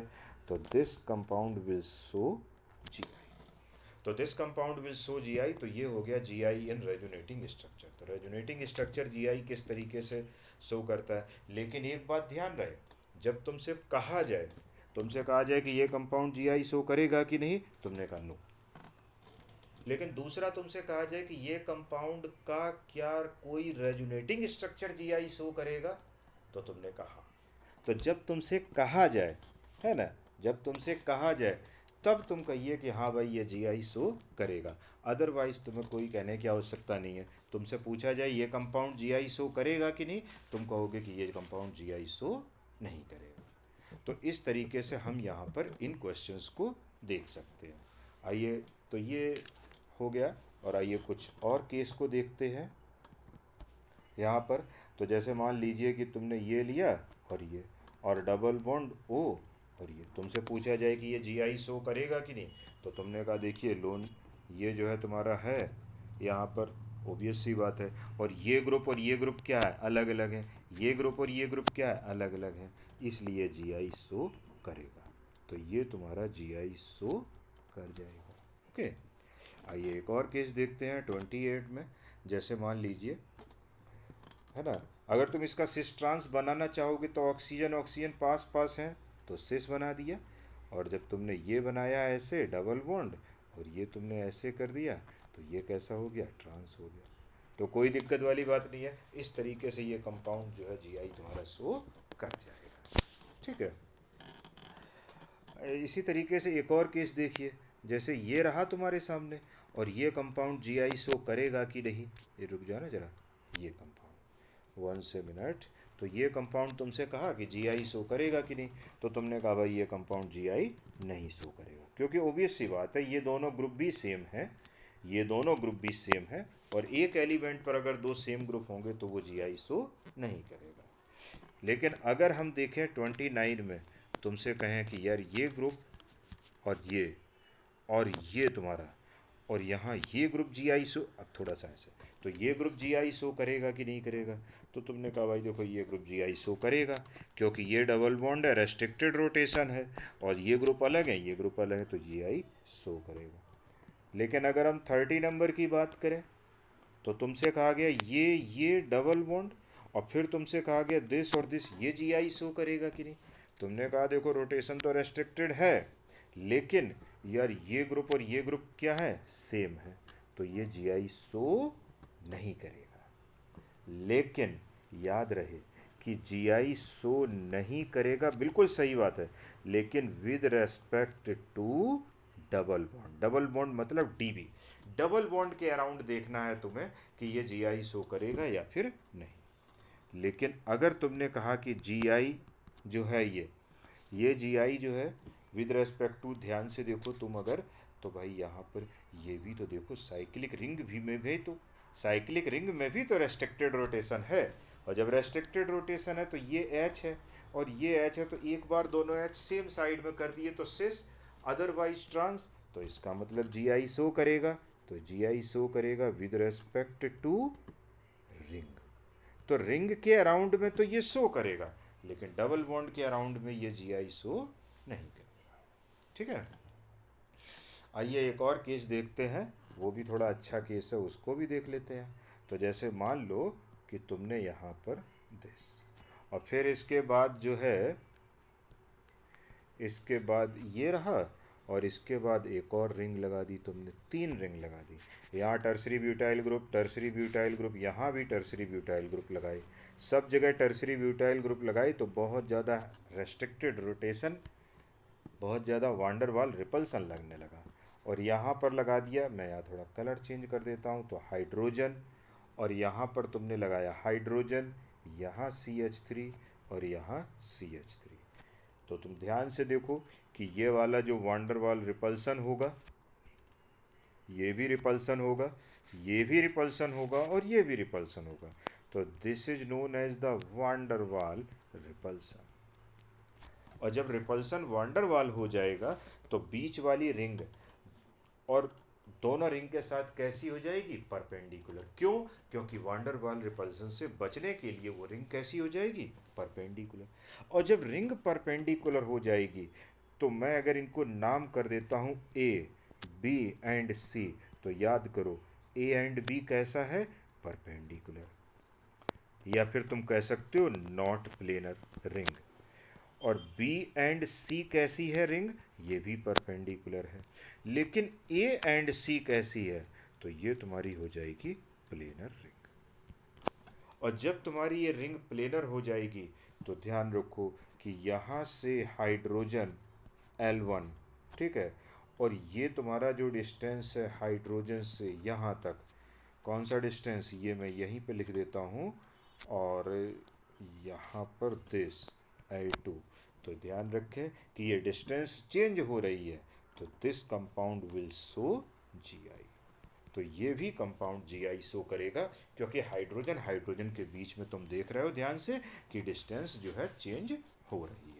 तो this compound will show GI. तो this compound will show GI. तो ये हो गया जीआई इन रेजोनेटिंग स्ट्रक्चर। तो रेजोनेटिंग स्ट्रक्चर जीआई किस तरीके से शो करता है। लेकिन एक बात ध्यान रहे, जब तुमसे कहा जाए कि ये कंपाउंड जीआई शो करेगा कि नहीं, तुमने कहा नो। लेकिन दूसरा तुमसे कहा जाए कि ये कंपाउंड का क्या कोई रेजोनेटिंग स्ट्रक्चर जीआई शो करेगा, तो तुमने कहा। तो जब तुमसे कहा जाए, है ना, जब तुमसे कहा जाए तब तुम कहिए कि हाँ भाई ये जीआई शो करेगा। अदरवाइज तुम्हें कोई कहने की आवश्यकता नहीं है। तुमसे पूछा जाए ये कंपाउंड जीआई शो करेगा कि नहीं, तुम कहोगे कि ये कंपाउंड जीआई शो नहीं करेगा। तो इस तरीके से हम यहाँ पर इन क्वेश्चंस को देख सकते हैं। आइए, तो ये हो गया, और आइए कुछ और केस को देखते हैं यहाँ पर। तो जैसे मान लीजिए कि तुमने ये लिया और ये, और डबल बॉन्ड O, और ये तुमसे पूछा जाए कि ये जीआई शो करेगा कि नहीं, तो तुमने कहा देखिए लोन, ये जो है तुम्हारा है यहाँ पर, ओबियस सी बात है, और ये ग्रुप क्या है, अलग अलग है, ये ग्रुप और ये ग्रुप क्या है, अलग अलग है, इसलिए जीआई शो करेगा। तो ये तुम्हारा जीआई शो कर जाएगा। ओके, आइए एक और केस देखते हैं 28 में। जैसे मान लीजिए, है ना, अगर तुम इसका सिस ट्रांस बनाना चाहोगे तो ऑक्सीजन ऑक्सीजन पास पास हैं, तो सिस बना दिया। और जब तुमने ये बनाया ऐसे डबल बॉन्ड, और ये तुमने ऐसे कर दिया, तो ये कैसा हो गया, ट्रांस हो गया। तो कोई दिक्कत वाली बात नहीं है। इस तरीके से ये कंपाउंड जो है जीआई तुम्हारा शो कर जाएगा। ठीक है। इसी तरीके से एक और केस देखिए। जैसे ये रहा तुम्हारे सामने, और ये कंपाउंड जीआई शो करेगा कि नहीं। ये रुक जाओ ना जरा, ये कंपाउंड, वन से मिनट। तो ये कंपाउंड तुमसे कहा कि जीआई शो करेगा कि नहीं, तो तुमने कहा भाई ये कंपाउंड जीआई नहीं शो करेगा, क्योंकि ओबियस सी बात है, ये दोनों ग्रुप भी सेम है, ये दोनों ग्रुप भी सेम है, और एक एलिमेंट पर अगर दो सेम ग्रुप होंगे तो वो जीआई शो नहीं करेगा। लेकिन अगर हम देखें 29 में, तुमसे कहें कि यार ये ग्रुप और ये तुम्हारा, और यहाँ ये ग्रुप जीआई शो, अब थोड़ा सा ऐसे, तो ये ग्रुप जीआई शो करेगा कि नहीं करेगा, तो तुमने कहा भाई देखो ये ग्रुप जीआई शो करेगा, क्योंकि ये डबल बॉन्ड है, रेस्ट्रिक्टेड रोटेशन है, और ये ग्रुप अलग है, ये ग्रुप अलग है, तो जीआई शो करेगा। लेकिन अगर हम 30 नंबर की बात करें, तो तुमसे कहा गया ये डबल बॉन्ड, और फिर तुमसे कहा गया दिस और दिस, ये जीआई शो करेगा कि नहीं। तुमने कहा देखो रोटेशन तो रेस्ट्रिक्टेड है, लेकिन यार ये ग्रुप और ये ग्रुप क्या है, सेम है, तो ये जीआई शो नहीं करेगा। लेकिन याद रहे कि जीआई शो नहीं करेगा, बिल्कुल सही बात है, लेकिन with respect to double bond. Double bond मतलब डीबी, डबल बॉन्ड के अराउंड देखना है तुम्हें कि ये जीआई शो करेगा या फिर नहीं। लेकिन अगर तुमने कहा कि जीआई जो है ये जीआई जो है विद रेस्पेक्ट टू, ध्यान से देखो तुम अगर, तो भाई यहाँ पर ये भी तो देखो साइक्लिक रिंग भी में भी तो, साइक्लिक रिंग में भी तो रेस्ट्रिक्टेड रोटेशन है, और जब रेस्ट्रिक्टेड रोटेशन है तो ये एच है और ये एच है, तो एक बार दोनों एच सेम साइड में कर दिए तो सिस, अदरवाइज ट्रांस, तो इसका मतलब जीआई शो करेगा। तो जीआई शो करेगा विद रेस्पेक्ट टू रिंग। तो रिंग के अराउंड में तो ये शो करेगा, लेकिन डबल बॉन्ड के अराउंड में ये जीआई शो नहीं करेगा। ठीक है। आइए एक और केस देखते हैं, वो भी थोड़ा अच्छा केस है, उसको भी देख लेते हैं। तो जैसे मान लो कि तुमने यहाँ पर दिस, और फिर इसके बाद जो है, इसके बाद ये रहा, और इसके बाद एक और रिंग लगा दी तुमने, 3 रिंग लगा दी। यहाँ टर्सरी ब्यूटाइल ग्रुप, यहाँ भी टर्सरी ब्यूटाइल ग्रुप लगाए, सब जगह टर्सरी ब्यूटाइल ग्रुप लगाई, तो बहुत ज़्यादा रेस्ट्रिक्टेड रोटेशन, बहुत ज़्यादा वांडरवाल रिपल्सन लगने लगा। और यहाँ पर लगा दिया, मैं यहाँ थोड़ा कलर चेंज कर देता हूँ, तो हाइड्रोजन, और यहाँ पर तुमने लगाया हाइड्रोजन, यहाँ CH3 और यहाँ CH3। तो तुम ध्यान से देखो कि ये वाला जो वांडरवाल रिपल्सन होगा, ये भी रिपल्सन होगा, ये भी रिपल्सन होगा, और ये भी रिपल्सन होगा। तो this is known as the van der Waal repulsion. और जब रिपल्सन वांडरवाल हो जाएगा तो बीच वाली रिंग और दोनों रिंग के साथ कैसी हो जाएगी? परपेंडिकुलर। क्यों? क्योंकि वांडरवाल रिपल्सन से बचने के लिए वो रिंग कैसी हो जाएगी? परपेंडिकुलर। और जब रिंग परपेंडिकुलर हो जाएगी तो मैं अगर इनको नाम कर देता हूँ A, B एंड C, तो याद करो A एंड B कैसा है? परपेंडिकुलर। या फिर तुम कह सकते हो नॉट प्लेनर रिंग। और B एंड C कैसी है रिंग? ये भी परपेंडिकुलर है। लेकिन A एंड C कैसी है? तो ये तुम्हारी हो जाएगी प्लेनर रिंग। और जब तुम्हारी ये रिंग प्लेनर हो जाएगी तो ध्यान रखो कि यहाँ से हाइड्रोजन L1, ठीक है, और ये तुम्हारा जो डिस्टेंस है हाइड्रोजन से यहाँ तक, कौन सा डिस्टेंस? ये मैं यहीं पे लिख देता हूँ, और यहाँ पर दिस L2। तो ध्यान रखें कि ये डिस्टेंस चेंज हो रही है, तो this compound will show Gi। तो ये भी कंपाउंड Gi शो करेगा, क्योंकि हाइड्रोजन हाइड्रोजन के बीच में तुम देख रहे हो ध्यान से कि डिस्टेंस जो है चेंज हो रही है।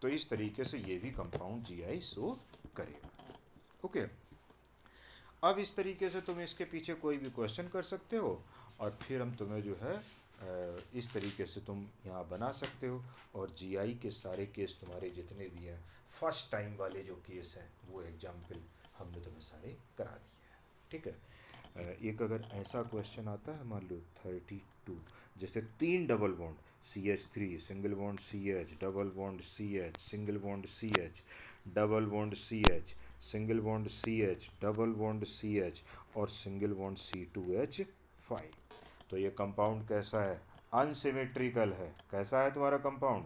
तो इस तरीके से ये भी कंपाउंड Gi शो करेगा। ओके, अब इस तरीके से तुम इसके पीछे कोई भी क्वेश्चन कर सकते हो, और फिर हम तुम्हें जो है इस तरीके से तुम यहाँ बना सकते हो। और Gi के सारे केस तुम्हारे जितने भी हैं, फर्स्ट टाइम वाले जो केस हैं, वो एग्जाम्पल हमने तुम्हें सारे करा दिए हैं। ठीक है, एक अगर ऐसा क्वेश्चन आता है, मान लो 32, जैसे 3 double bond CH3 single bond CH, double bond CH, single bond CH, double bond CH, single bond CH, double bond CH, और सिंगल बॉन्ड C2H5। तो ये कंपाउंड कैसा है? अनसिमेट्रिकल है। कैसा है तुम्हारा कंपाउंड?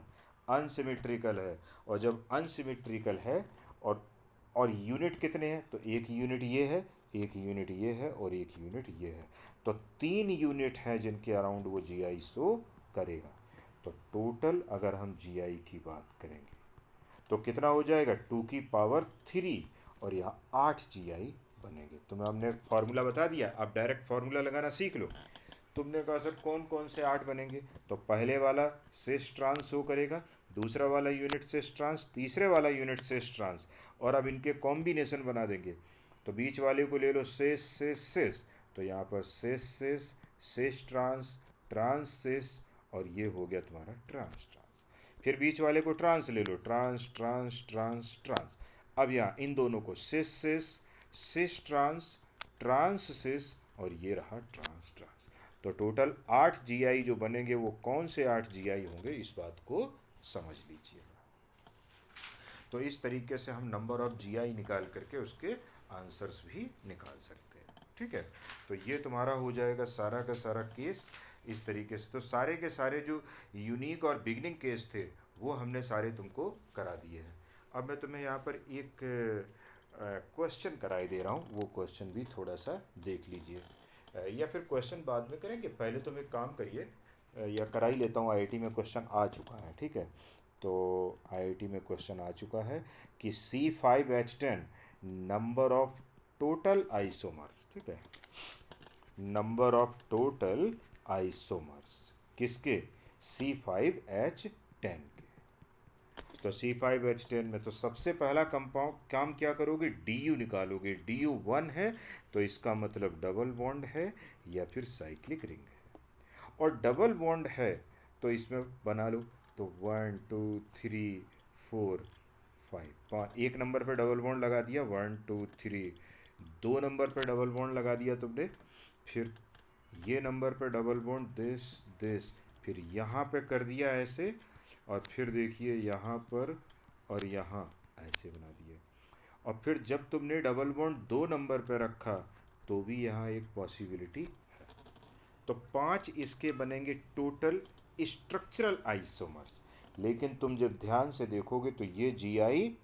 अनसिमेट्रिकल है। और जब अनसिमेट्रिकल है और यूनिट कितने हैं? तो एक यूनिट ये है, एक यूनिट ये है, और एक यूनिट ये है। तो 3 यूनिट हैं जिनके अराउंड वो Gi शो करेगा। तो टोटल अगर हम Gi की बात करेंगे तो कितना हो जाएगा? 2 की पावर 3, और यहाँ 8 Gi बनेंगे। तुम्हें हमने फार्मूला बता दिया, आप डायरेक्ट फार्मूला लगाना सीख लो। तुमने कहा सर कौन कौन से 8 बनेंगे? तो पहले वाला सेस ट्रांस शो करेगा, दूसरा वाला यूनिट सेस ट्रांस, तीसरे वाला यूनिट सेस ट्रांस, और अब इनके कॉम्बिनेशन बना देंगे। तो बीच वाले को ले लो सेस सेस सेस, तो यहाँ पर cis cis, cis trans, trans cis, और ये हो गया तुम्हारा ट्रांस ट्रांस। फिर बीच वाले को ट्रांस ले लो, ट्रांस ट्रांस ट्रांस ट्रांस। अब यहाँ इन दोनों को cis cis, cis trans, trans cis, और ये रहा ट्रांस ट्रांस। तो टोटल 8 Gi जो बनेंगे, वो कौन से 8 Gi होंगे, इस बात को समझ लीजिएगा। तो इस तरीके से हम नंबर ऑफ Gi निकाल करके उसके आंसर्स भी निकाल सकते हैं। ठीक है, तो ये तुम्हारा हो जाएगा सारा का सारा केस इस तरीके से। तो सारे के सारे जो यूनिक और बिगनिंग केस थे वो हमने सारे तुमको करा दिए हैं। अब मैं तुम्हें यहाँ पर एक क्वेश्चन कराई दे रहा हूँ, वो क्वेश्चन भी थोड़ा सा देख लीजिए, या फिर क्वेश्चन बाद में करेंगे। पहले तुम एक काम करिए, या करा ही लेता हूँ, IIT में क्वेश्चन आ चुका है। ठीक है, तो IIT में क्वेश्चन आ चुका है कि C5H10 number of total isomers, ठीक है, नंबर ऑफ टोटल आइसोमर्स किसके? C5H10 के। तो C5H10 में तो सबसे पहला कंपाउंड काम क्या करोगे? DU निकालोगे। DU 1 है तो इसका मतलब डबल बॉन्ड है या फिर साइक्लिक रिंग है। और डबल बॉन्ड है तो इसमें बना लो, तो 1 2 3 4 5, एक नंबर पे डबल बॉन्ड लगा दिया, 1 2 3, 2 नंबर पे डबल बॉन्ड लगा दिया तुमने, फिर ये नंबर पे डबल बॉन्ड दिस दिस, फिर यहाँ पे कर दिया ऐसे, और फिर देखिए यहाँ पर और यहाँ ऐसे बना दिए। और फिर जब तुमने डबल बॉन्ड दो नंबर पे रखा तो भी यहाँ एक पॉसिबिलिटी है। तो 5 इसके बनेंगे टोटल स्ट्रक्चरल आइसोमर्स। लेकिन तुम जब ध्यान से देखोगे तो ये जीआई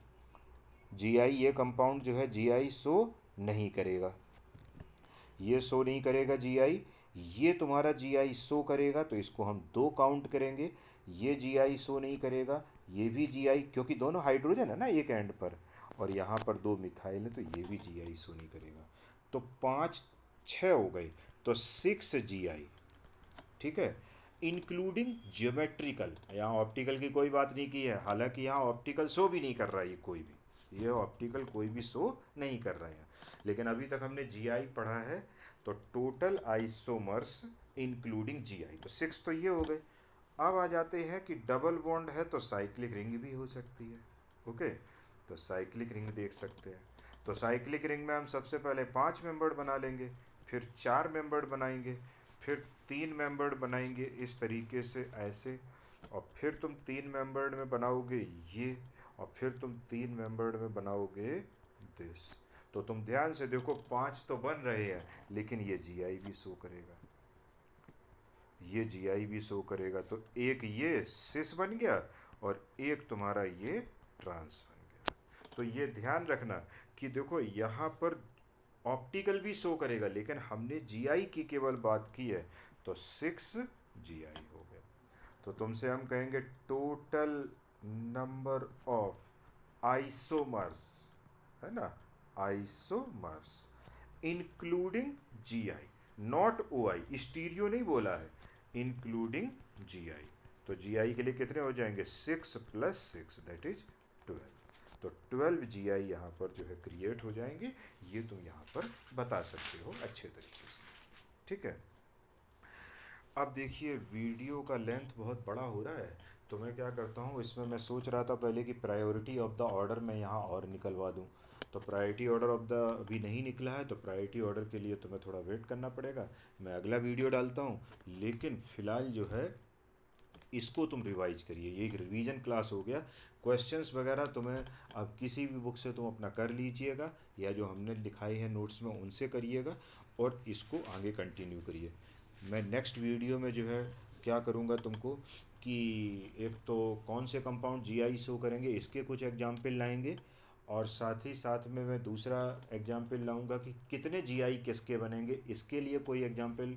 ये कंपाउंड जो है जीआई शो नहीं करेगा, ये शो नहीं करेगा जीआई। ये तुम्हारा जीआई शो करेगा तो इसको हम दो काउंट करेंगे। ये जीआई शो नहीं करेगा, ये भी जीआई, क्योंकि दोनों हाइड्रोजन है ना एक एंड पर, और यहाँ पर दो मिथाइल है तो ये भी जीआई शो नहीं करेगा। तो 5 6 हो गए, तो 6 जीआई। ठीक है, इंक्लूडिंग ज्योमेट्रिकल, यहाँ ऑप्टिकल की कोई बात नहीं की है, हालांकि यहाँ ऑप्टिकल शो भी नहीं कर रहा है ये कोई भी, ये ऑप्टिकल कोई भी शो नहीं कर रहे हैं। लेकिन अभी तक हमने जीआई पढ़ा है, तो टोटल आइसोमर्स इंक्लूडिंग जीआई, तो 6 तो ये हो गए। अब आ जाते हैं कि डबल बॉन्ड है तो साइक्लिक रिंग भी हो सकती है। ओके, तो साइक्लिक रिंग देख सकते हैं। तो साइक्लिक रिंग में हम सबसे पहले 5 मेंबर्ड बना लेंगे, फिर 4 मेंबर्ड बनाएंगे, फिर 3 मेंबर्ड बनाएंगे इस तरीके से ऐसे, और फिर तुम 3 मेंबर्ड में बनाओगे ये, और फिर तुम 3 मेंबर्ड में बनाओगे दिस। तो तुम ध्यान से देखो 5 तो बन रहे हैं, लेकिन ये जीआई भी शो करेगा, ये जीआई भी शो करेगा। तो एक ये सिस बन गया और एक तुम्हारा ये ट्रांस बन गया। तो ये ध्यान रखना कि देखो यहाँ पर ऑप्टिकल भी शो करेगा, लेकिन हमने जीआई की केवल बात की है, तो 6 जीआई हो गया। तो तुमसे हम कहेंगे टोटल नंबर ऑफ आइसोमर्स, है ना, isomers including GI, not OI, stereo नहीं बोला है, इंक्लूडिंग जीआई। तो जीआई के लिए कितने हो जाएंगे, 6 + 6 दैट इज 12। तो 12 जीआई यहाँ पर जो है क्रिएट हो जाएंगे। ये तुम यहाँ पर बता सकते हो अच्छे तरीके से। ठीक है, अब देखिए वीडियो का लेंथ बहुत बड़ा हो रहा है, तो मैं क्या करता हूँ, इसमें मैं सोच रहा था पहले कि प्रायोरिटी ऑफ द ऑर्डर मैं यहाँ और निकलवा दूँ। तो प्रायोरिटी ऑर्डर ऑफ द अभी नहीं निकला है, तो प्रायोरिटी ऑर्डर के लिए तुम्हें थोड़ा वेट करना पड़ेगा, मैं अगला वीडियो डालता हूँ। लेकिन फ़िलहाल जो है इसको तुम रिवाइज करिए, ये एक रिवीजन क्लास हो गया। क्वेश्चंस वगैरह तुम्हें अब किसी भी बुक से तुम अपना कर लीजिएगा, या जो हमने लिखाई है नोट्स में उनसे करिएगा, और इसको आगे कंटिन्यू करिए। मैं नेक्स्ट वीडियो में जो है क्या करूँगा तुमको कि एक तो कौन से कंपाउंड जीआई शो करेंगे इसके कुछ एग्जाम्पल लाएंगे, और साथ ही साथ में मैं दूसरा एग्जाम्पल लाऊंगा कि कितने जीआई किसके बनेंगे, इसके लिए कोई एग्जाम्पल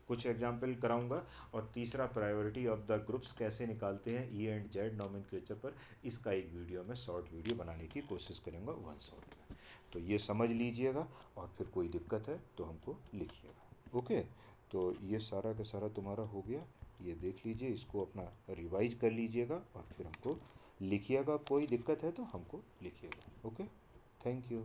कुछ एग्जाम्पल कराऊंगा। और तीसरा प्रायोरिटी ऑफ द ग्रुप्स कैसे निकालते हैं ई एंड जेड नॉमेनक्लेचर पर, इसका एक वीडियो में शॉर्ट वीडियो बनाने की कोशिश करूँगा 1 शॉट में। तो ये समझ लीजिएगा, और फिर कोई दिक्कत है तो हमको लिखिएगा। ओके, तो ये सारा का सारा तुम्हारा हो गया, ये देख लीजिए, इसको अपना रिवाइज कर लीजिएगा और फिर हमको लिखिएगा। कोई दिक्कत है तो हमको लिखिएगा। Okay, thank you.